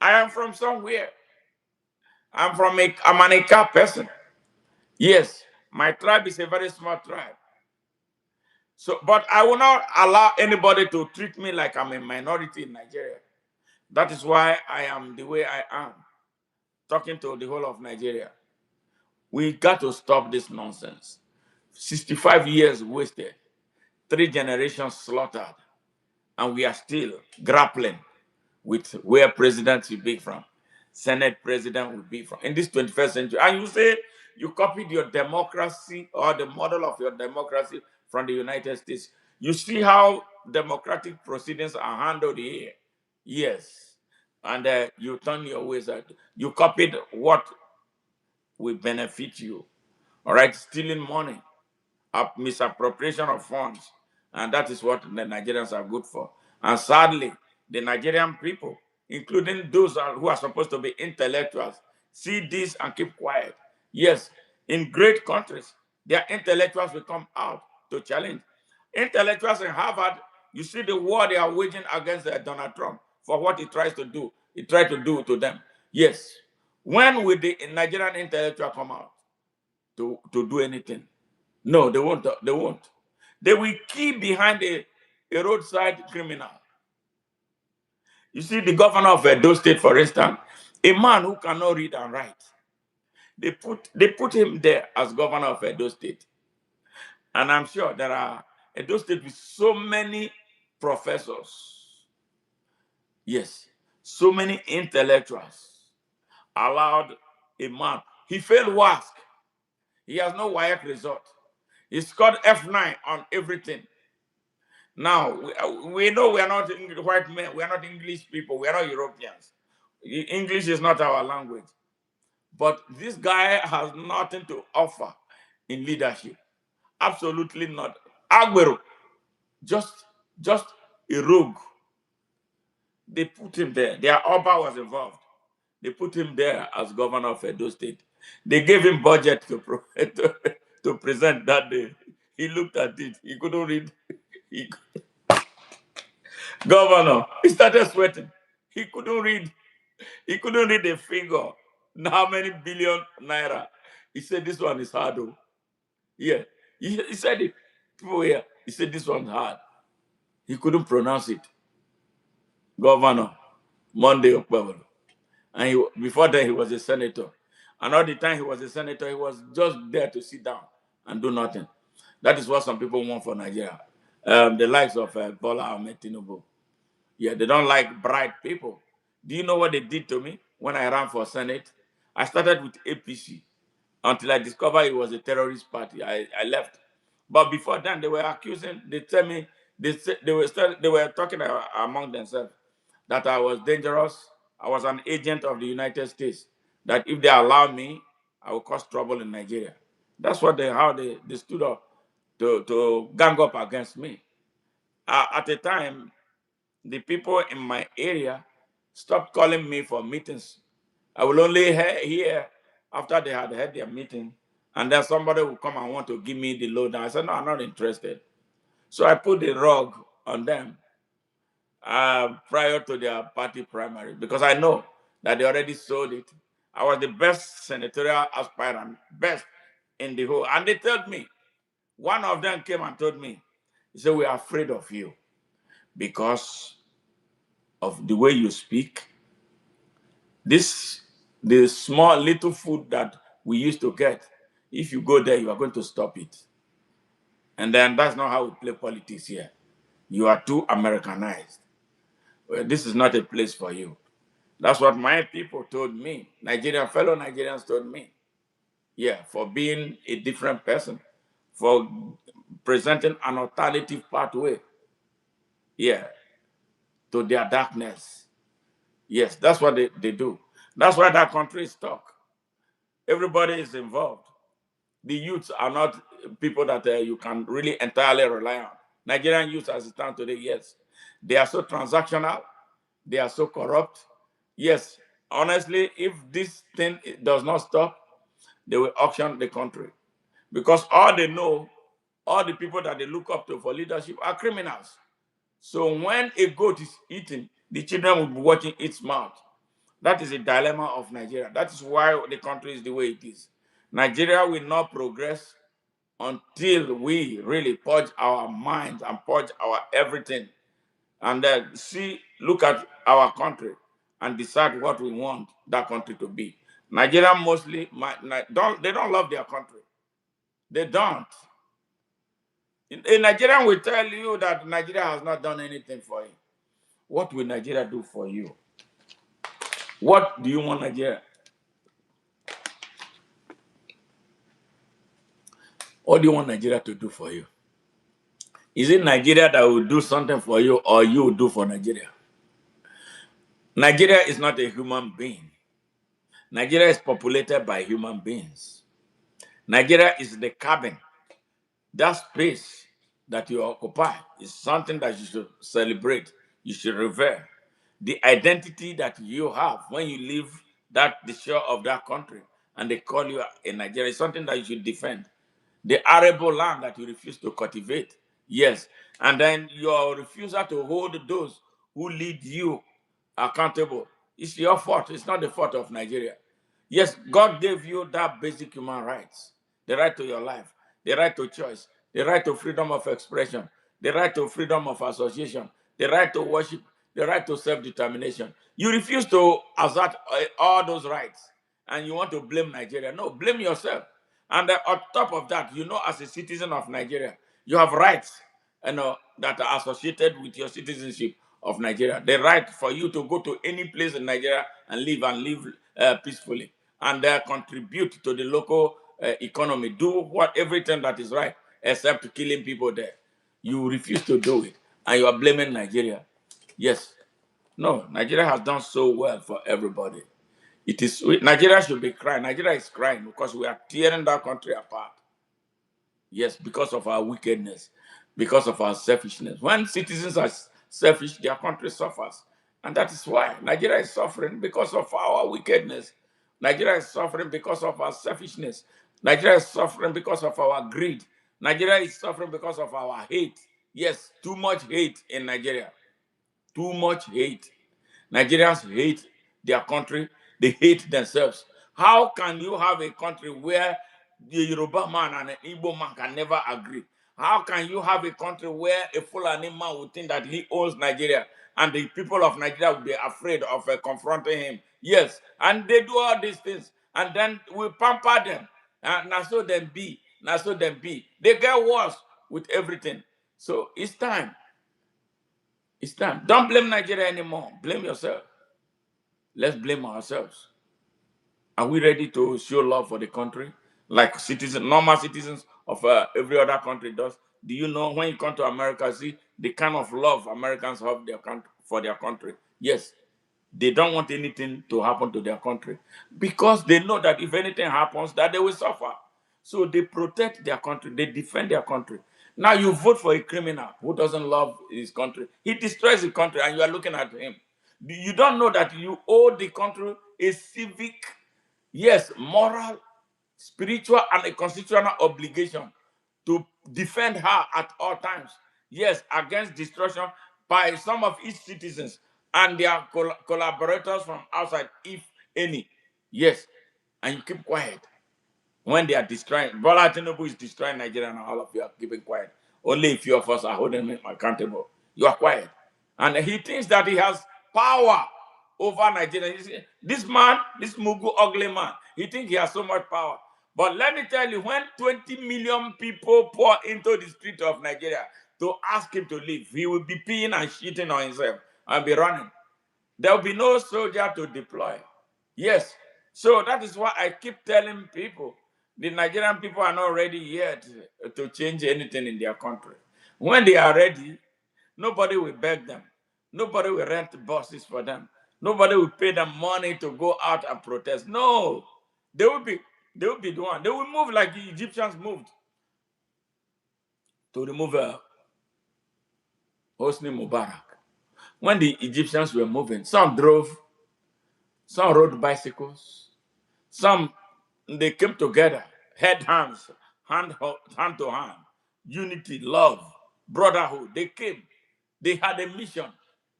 I am from somewhere. I'm an Ika person. Yes, my tribe is a very small tribe. So, but I will not allow anybody to treat me like I'm a minority in Nigeria. That is why I am the way I am, talking to the whole of Nigeria. We got to stop this nonsense. 65 years wasted, 3 generations slaughtered, and we are still grappling with where president will be from, Senate president will be from in this 21st century. And you say you copied your democracy or the model of your democracy from the United States. You see how democratic proceedings are handled here. Yes. And you turn your ways out. You copied what will benefit you. All right, stealing money, misappropriation of funds, and that is what the Nigerians are good for. And sadly, the Nigerian people, including those who are supposed to be intellectuals, see this and keep quiet. Yes, in great countries, their intellectuals will come out to challenge. Intellectuals in Harvard, you see the war they are waging against Donald Trump for what he tries to do. He tried to do to them. Yes. When will the Nigerian intellectual come out to do anything? No, they won't. They won't. They will keep behind a roadside criminal. You see, the governor of Edo State, for instance, a man who cannot read and write. They put him there as governor of Edo State. And I'm sure there are Edo State with so many professors. Yes, so many intellectuals allowed a man. He failed WASC. He has no WAEC result. He scored F9 on everything. Now, we know we are not white men, we are not English people, we are not Europeans. English is not our language. But this guy has nothing to offer in leadership. Absolutely not. Aguero, just, just a rogue. They put him there. Their Oba was involved. They put him there as governor of Edo State. They gave him budget to present that day. He looked at it. He couldn't read. He, governor, he started sweating. He couldn't read. He couldn't read a figure. How many billion naira? He said this one is hard. Oh. Yeah. He said it. People here. He said this one's hard. He couldn't pronounce it. Governor, Monday Okpebolo. And before that, he was a senator. And all the time he was a senator, he was just there to sit down and do nothing. That is what some people want for Nigeria. The likes of Bola Ahmed Tinubu. Yeah, they don't like bright people. Do you know what they did to me when I ran for Senate? I started with APC until I discovered it was a terrorist party. I left. But before then, they were accusing, they tell me, they were talking among themselves that I was dangerous. I was an agent of the United States. That if they allow me, I will cause trouble in Nigeria. That's how they stood up to gang up against me. At the time, the people in my area stopped calling me for meetings. I will only hear after they had had their meeting, and then somebody will come and want to give me the lowdown. I said, no, I'm not interested. So I put the rug on them prior to their party primary because I know that they already sold it. I was the best senatorial aspirant, best in the whole. And they told me, one of them came and told me, he said, we are afraid of you because of the way you speak. This the small little food that we used to get. If you go there, you are going to stop it. And then that's not how we play politics here. You are too Americanized. Well, this is not a place for you. That's what my people told me. Fellow Nigerians told me. Yeah, for being a different person, for presenting an alternative pathway. Yeah, to their darkness. Yes, that's what they do. That's why that country is stuck. Everybody is involved. The youths are not people that you can really entirely rely on. Nigerian youths, as it stands today, yes, they are so transactional, they are so corrupt. Yes, honestly, if this thing does not stop, they will auction the country because all they know, all the people that they look up to for leadership are criminals. So when a goat is eaten, the children will be watching its mouth. That is a dilemma of Nigeria. That is why the country is the way it is. Nigeria will not progress until we really purge our minds and purge our everything and then look at our country and decide what we want that country to be. Nigeria mostly they don't love their country. They don't. A Nigerian will tell you that Nigeria has not done anything for him. What will Nigeria do for you? What do you want Nigeria? What do you want Nigeria to do for you? Is it Nigeria that will do something for you or you will do for Nigeria? Nigeria is not a human being. Nigeria is populated by human beings. Nigeria is the cabin. That space that you occupy is something that you should celebrate, you should revere. The identity that you have when you leave the shore of that country and they call you a Nigerian is something that you should defend. The arable land that you refuse to cultivate, yes. And then your refusal to hold those who lead you accountable. It's your fault. It's not the fault of Nigeria. Yes, God gave you that basic human rights, the right to your life, the right to choice, the right to freedom of expression, the right to freedom of association, the right to worship, the right to self-determination. You refuse to assert all those rights and you want to blame Nigeria. No, blame yourself. And on top of that, as a citizen of Nigeria, you have rights, that are associated with your citizenship of Nigeria. The right for you to go to any place in Nigeria and live peacefully and contribute to the local economy. Do everything that is right, except killing people there. You refuse to do it, and you are blaming Nigeria. Yes, no, Nigeria has done so well for everybody. Nigeria should be crying. Nigeria is crying because we are tearing that country apart. Yes, because of our wickedness, because of our selfishness. When citizens are selfish, their country suffers. And that is why Nigeria is suffering because of our wickedness. Nigeria is suffering because of our selfishness. Nigeria is suffering because of our greed. Nigeria is suffering because of our hate. Yes, too much hate in Nigeria. Too much hate. Nigerians hate their country, they hate themselves. How can you have a country where the Yoruba man and an Igbo man can never agree? How can you have a country where a Fulani man would think that he owns Nigeria and the people of Nigeria will be afraid of confronting him? Yes, and they do all these things and then we pamper them. And now so them be, now so them be. They get worse with everything. So it's time. It's time. Don't blame Nigeria anymore. Blame yourself. Let's blame ourselves. Are we ready to show love for the country like normal citizens of every other country does? Do you know when you come to America, see the kind of love Americans have for their country? Yes, they don't want anything to happen to their country because they know that if anything happens, that they will suffer. So they protect their country, they defend their country. Now you vote for a criminal who doesn't love his country. He destroys the country and you are looking at him. You don't know that you owe the country a civic, yes, moral, spiritual, and a constitutional obligation to defend her at all times. Yes, against destruction by some of its citizens and their collaborators from outside, if any. Yes, and you keep quiet when they are destroying. Bola Tinubu is destroying Nigeria and all of you are keeping quiet. Only a few of us are holding him accountable. You are quiet. And he thinks that he has power over Nigeria. This man, this Mugu ugly man, he thinks he has so much power. But let me tell you, when 20 million people pour into the street of Nigeria to ask him to leave, he will be peeing and shitting on himself and be running. There will be no soldier to deploy. Yes. So that is why I keep telling people the Nigerian people are not ready yet to change anything in their country. When they are ready, nobody will beg them. Nobody will rent buses for them. Nobody will pay them money to go out and protest. No. They will be They will be the one. They will move like the Egyptians moved to remove Hosni Mubarak. When the Egyptians were moving, some drove, some rode bicycles, some they came together, head hands, hand to hand, unity, love, brotherhood. They came. They had a mission,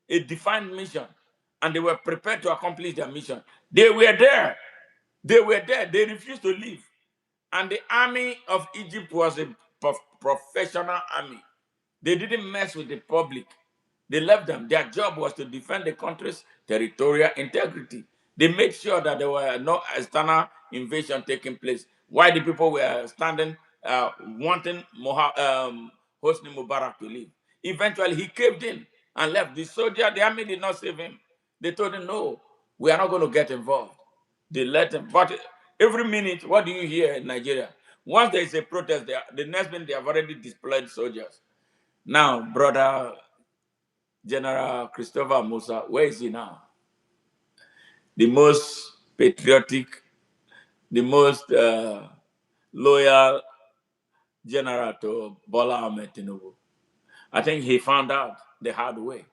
a defined mission, and they were prepared to accomplish their mission. They were there. They were there. They refused to leave. And the army of Egypt was a professional army. They didn't mess with the public. They left them. Their job was to defend the country's territorial integrity. They made sure that there were no external invasion taking place. Why the people were standing, wanting Hosni Mubarak to leave. Eventually, he caved in and left. The army did not save him. They told him, no, we are not going to get involved. They let him. But every minute, what do you hear in Nigeria? Once there is a protest, the next minute they have already deployed soldiers. Now, brother General Christopher Musa, where is he now? The most patriotic, the most loyal general to Bola Ahmed Tinubu. I think he found out the hard way.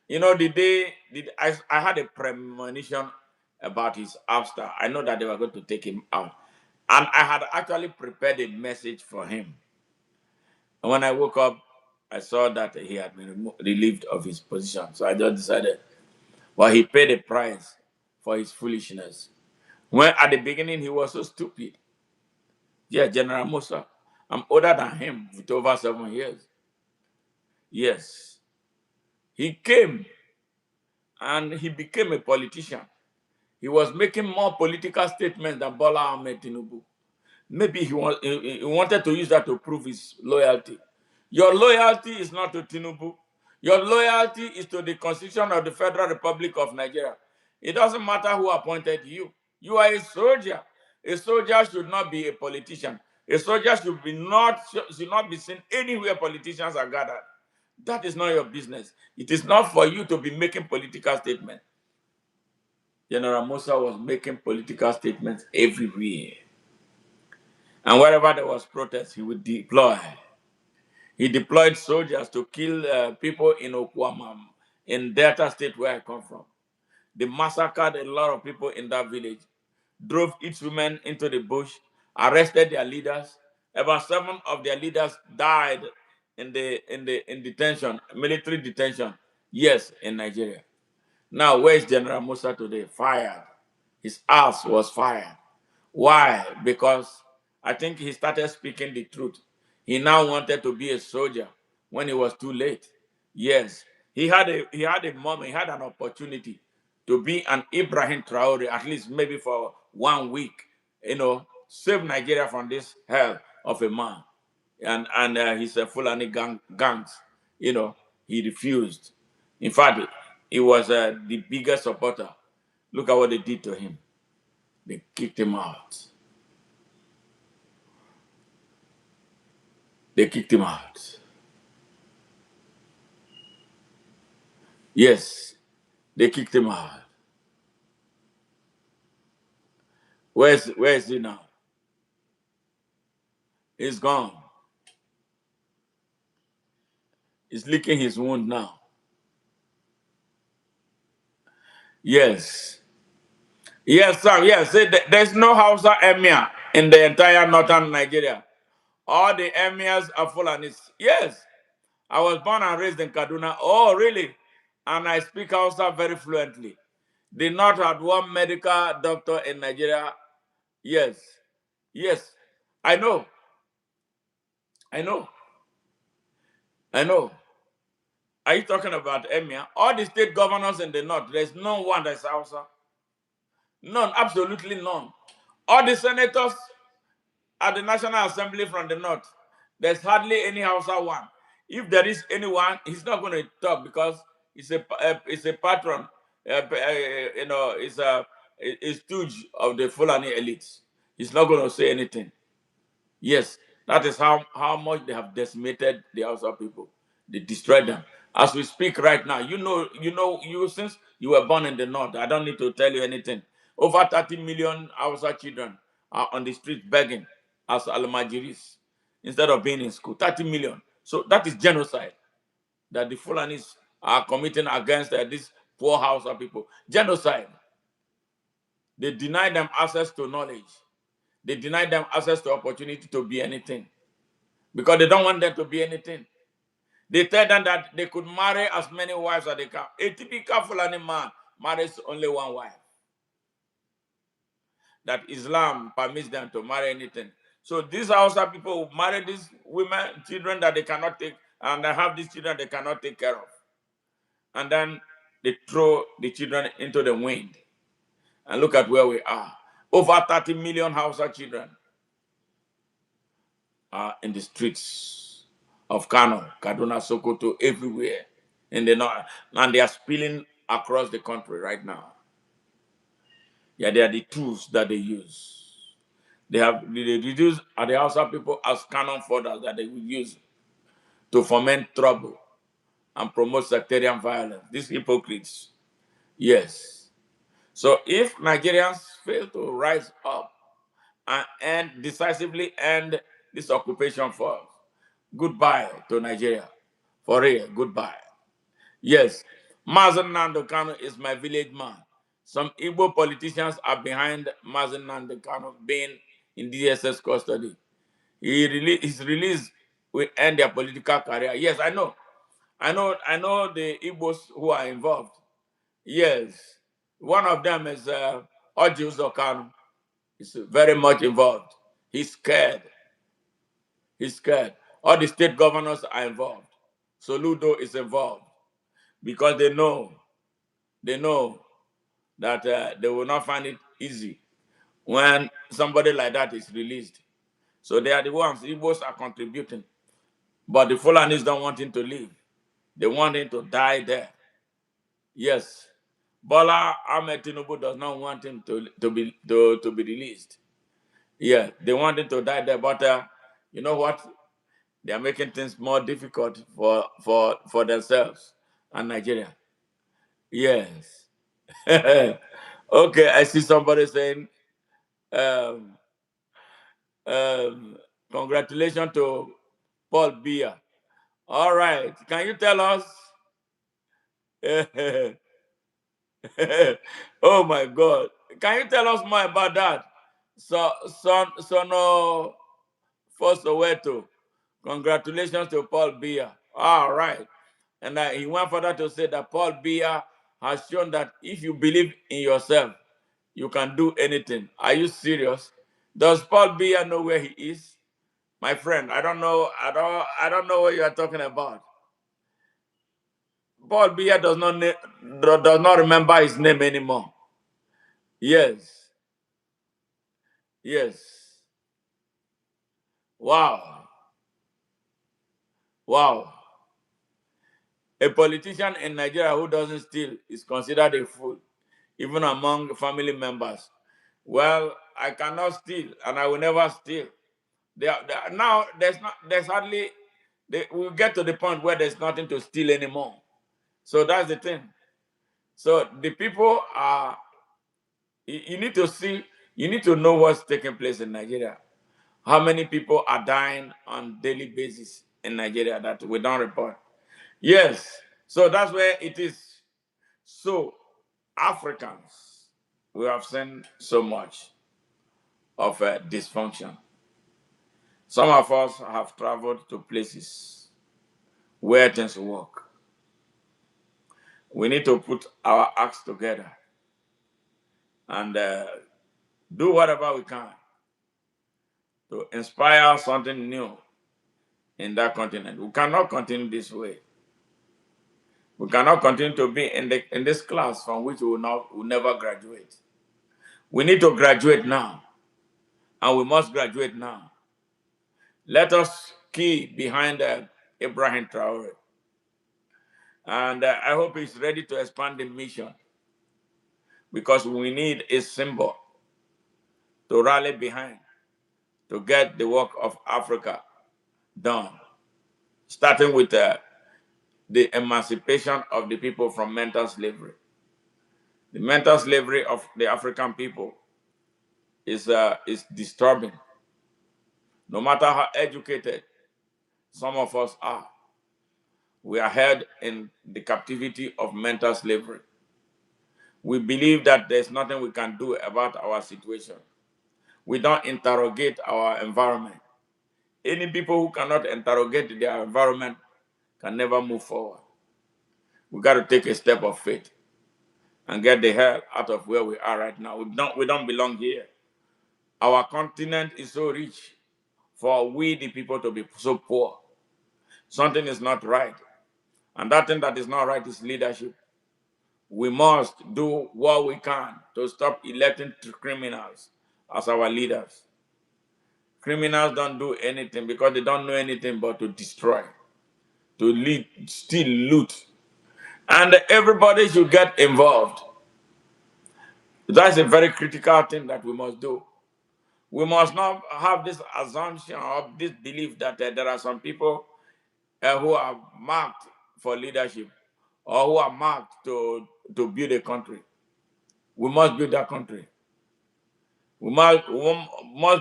You know, I had a premonition about his ouster. I know that they were going to take him out. And I had actually prepared a message for him. And when I woke up, I saw that he had been relieved of his position. So I just decided, well, he paid a price for his foolishness. When at the beginning he was so stupid. Yeah, General Musa. I'm older than him with over 7 years. Yes. He came and he became a politician. He was making more political statements than Bola Ahmed Tinubu. Maybe he wanted to use that to prove his loyalty. Your loyalty is not to Tinubu. Your loyalty is to the Constitution of the Federal Republic of Nigeria. It doesn't matter who appointed you. You are a soldier. A soldier should not be a politician. A soldier should not be seen anywhere politicians are gathered. That is not your business. It is not for you to be making political statements. General Musa was making political statements everywhere. And wherever there was protest, he would deploy. He deployed soldiers to kill people in Okwamam, in Delta State, where I come from. They massacred a lot of people in that village, drove each woman into the bush, arrested their leaders. About 7 of their leaders died in detention, military detention. Yes, in Nigeria. Now, where is General Musa today? Fired. His ass was fired. Why? Because I think he started speaking the truth. He now wanted to be a soldier when it was too late. Yes, he had a moment, he had an opportunity to be an Ibrahim Traore, at least maybe for 1 week, save Nigeria from this hell of a man. And he's a Fulani gangs, he refused. In fact, he was the biggest supporter. Look at what they did to him. They kicked him out. They kicked him out. Yes, they kicked him out. Where is he now? He's gone. He's licking his wound now. Yes. Yes, sir. Yes. There's no Hausa emir in the entire northern Nigeria. All the emirs are Fulanis. Yes. I was born and raised in Kaduna. Oh, really? And I speak Hausa very fluently. The North had one medical doctor in Nigeria. Yes. Yes. I know. I know. I know. Are you talking about Emir? All the state governors in the North, there's no one that's Hausa. None. Absolutely none. All the senators at the National Assembly from the North, there's hardly any Hausa one. If there is anyone, he's not going to talk because it's a patron, it's a stooge of the Fulani elites. He's not going to say anything. Yes, that is how much they have decimated the Hausa people. They destroyed them. As we speak right now, you since you were born in the north, I don't need to tell you anything. Over 30 million Hausa children are on the street begging as almajiris instead of being in school. 30 million. So that is genocide that the Fulanis are committing against these poor Hausa people. Genocide. They deny them access to knowledge. They deny them access to opportunity to be anything because they don't want them to be anything. They tell them that they could marry as many wives as they can. A typical Fulani man marries only one wife. That Islam permits them to marry anything. So these Hausa people who marry these women, children that they cannot take, and they have these children they cannot take care of. And then they throw the children into the wind. And look at where we are. Over 30 million Hausa children are in the streets of Kano, Kaduna, Sokoto, everywhere in the north. And they are spilling across the country right now. Yeah, they are the tools that they use. They use the Hausa people as cannon fodder that they will use to foment trouble and promote sectarian violence. These hypocrites. Yes. So if Nigerians fail to rise up and decisively end this occupation force, goodbye to Nigeria. For real, goodbye. Yes, Mazen Nando Kano is my village man. Some Igbo politicians are behind Mazen Nando Kano being in DSS custody. His release will end their political career. Yes, I know. I know the Igbos who are involved. Yes. One of them is Oji Uzokano. He's very much involved. He's scared. He's scared. All the state governors are involved. Soludo is involved because they know that they will not find it easy when somebody like that is released. So they are the ones, Igbos are contributing. But the Fulanis don't want him to leave. They want him to die there. Yes. Bola Ahmed Tinubu does not want him to be released. Yeah, they want him to die there. But you know what? They are making things more difficult for themselves and Nigeria. Yes. Okay, I see somebody saying, um, um, congratulations to Paul Biya. All right. Can you tell us? Oh my God. Can you tell us more about that? So, no, for Soweto. Congratulations to Paul Biya. All right. And he went further to say that Paul Biya has shown that if you believe in yourself, you can do anything. Are you serious? Does Paul Biya know where he is? My friend, I don't know. I don't know what you are talking about. Paul Biya does not remember his name anymore. Yes. Yes. Wow. Wow. A politician in Nigeria who doesn't steal is considered a fool, even among family members. Well, I cannot steal, and I will never steal. Now there's hardly. We'll get to the point where there's nothing to steal anymore. So that's the thing. So the people are. You need to see. You need to know what's taking place in Nigeria. How many people are dying on daily basis in Nigeria that we don't report? Yes. So that's where it is. So Africans, we have seen so much of dysfunction. Some of us have traveled to places where things work. We need to put our acts together and do whatever we can to inspire something new in that continent. We cannot continue this way. We cannot continue to be in this class from which we will never graduate. We need to graduate now, and we must graduate now. Let us key behind Ibrahim Traore, and I hope he's ready to expand the mission because we need a symbol to rally behind to get the work of Africa done, starting with the emancipation of the people from mental slavery. The mental slavery of the African people is disturbing. No matter how educated some of us are, we are held in the captivity of mental slavery. We believe that there's nothing we can do about our situation. We don't interrogate our environment. Any people who cannot interrogate their environment can never move forward. We got to take a step of faith and get the hell out of where we are right now. We don't belong here. Our continent is so rich for we the people to be so poor. Something is not right. And that thing that is not right is leadership. We must do what we can to stop electing criminals as our leaders. Criminals don't do anything because they don't know anything but to destroy, to lead, steal, loot. And everybody should get involved. That's a very critical thing that we must do. We must not have this assumption or this belief that there are some people who are marked for leadership or who are marked to build a country. We must build that country. We must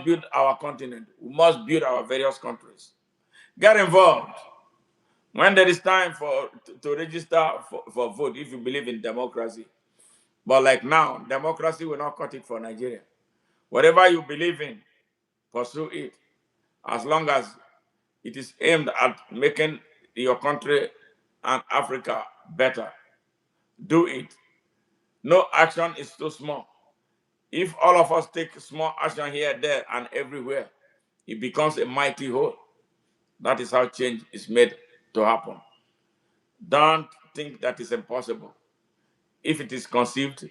build our continent. We must build our various countries. Get involved. When there is time to register for vote, if you believe in democracy. But like now, democracy will not cut it for Nigeria. Whatever you believe in, pursue it. As long as it is aimed at making your country and Africa better, do it. No action is too small. If all of us take small action here, there, and everywhere, it becomes a mighty whole. That is how change is made to happen. Don't think that is impossible. If it is conceived,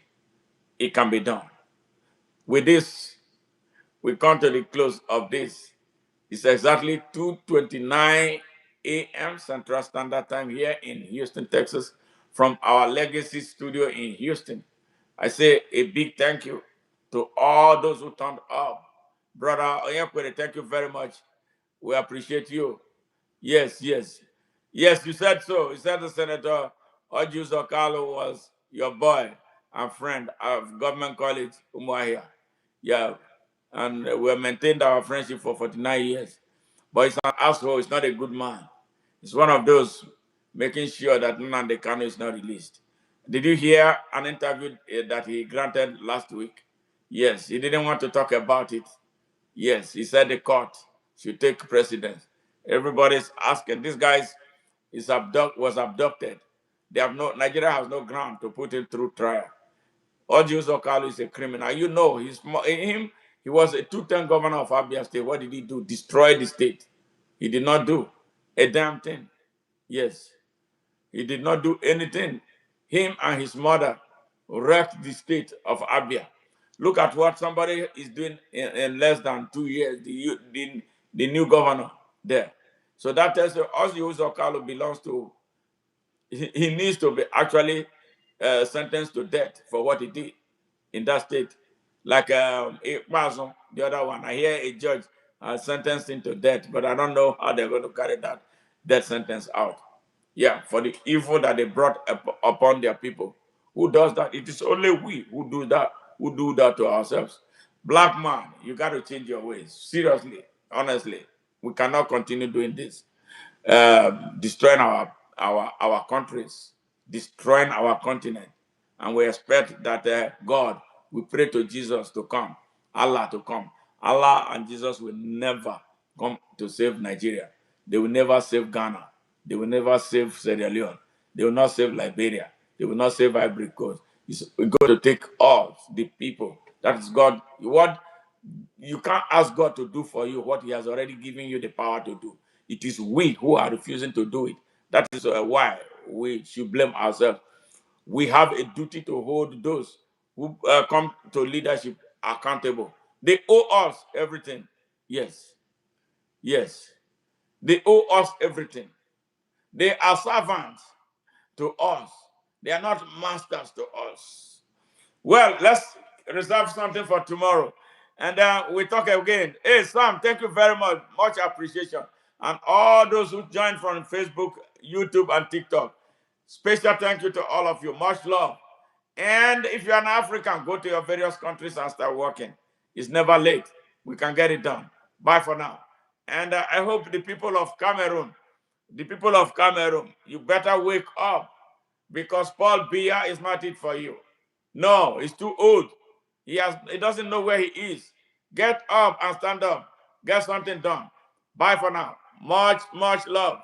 it can be done. With this, we come to the close of this. It's exactly 2:29 a.m. Central Standard Time here in Houston, Texas, from our Legacy Studio in Houston. I say a big thank you to all those who turned up. Brother Oyekwere, thank you very much. We appreciate you. Yes, yes. Yes, you said so. You said the Senator Ojus Okalo was your boy and friend of Government College, Umuahia. Yeah. And we have maintained our friendship for 49 years. But he's an asshole. He's not a good man. He's one of those making sure that Nnamdi Kanu is not released. Did you hear an interview that he granted last week? Yes, he didn't want to talk about it. Yes, he said the court should take precedence. Everybody's asking. This guy was abducted. They have no Nigeria has no ground to put him through trial. Ojus Okalu is a criminal. You know, he was a two-term governor of Abia State. What did he do? Destroy the state. He did not do a damn thing. Yes, he did not do anything. Him and his mother wrecked the state of Abia. Look at what somebody is doing in less than 2 years, the new governor there. So that tells you Ojus Okalu belongs to, he needs to be actually sentenced to death for what he did in that state. Like Ikpazu, the other one, I hear a judge sentenced him to death, but I don't know how they're going to carry that death sentence out. Yeah, for the evil that they brought upon their people. Who does that? It is only we who do that to ourselves. Black man, you got to change your ways. Seriously, honestly, we cannot continue doing this, destroying our countries, destroying our continent. And we expect that God, we pray to Jesus to come, Allah to come. Allah and Jesus will never come to save Nigeria. They will never save Ghana. They will never save Sierra Leone. They will not save Liberia. They will not save Ivory Coast. We're going to take all the people. That is God. What you can't ask God to do for you what He has already given you the power to do. It is we who are refusing to do it. That is why we should blame ourselves. We have a duty to hold those who come to leadership accountable. They owe us everything. Yes, yes. They owe us everything. They are servants to us. They are not masters to us. Well, let's reserve something for tomorrow. And then we talk again. Hey, Sam, thank you very much. Much appreciation. And all those who joined from Facebook, YouTube, and TikTok. Special thank you to all of you. Much love. And if you're an African, go to your various countries and start working. It's never late. We can get it done. Bye for now. And I hope the people of Cameroon, you better wake up because Paul Biya is not it for you. No, he's too old. He doesn't know where he is. Get up and stand up. Get something done. Bye for now. Much, much love.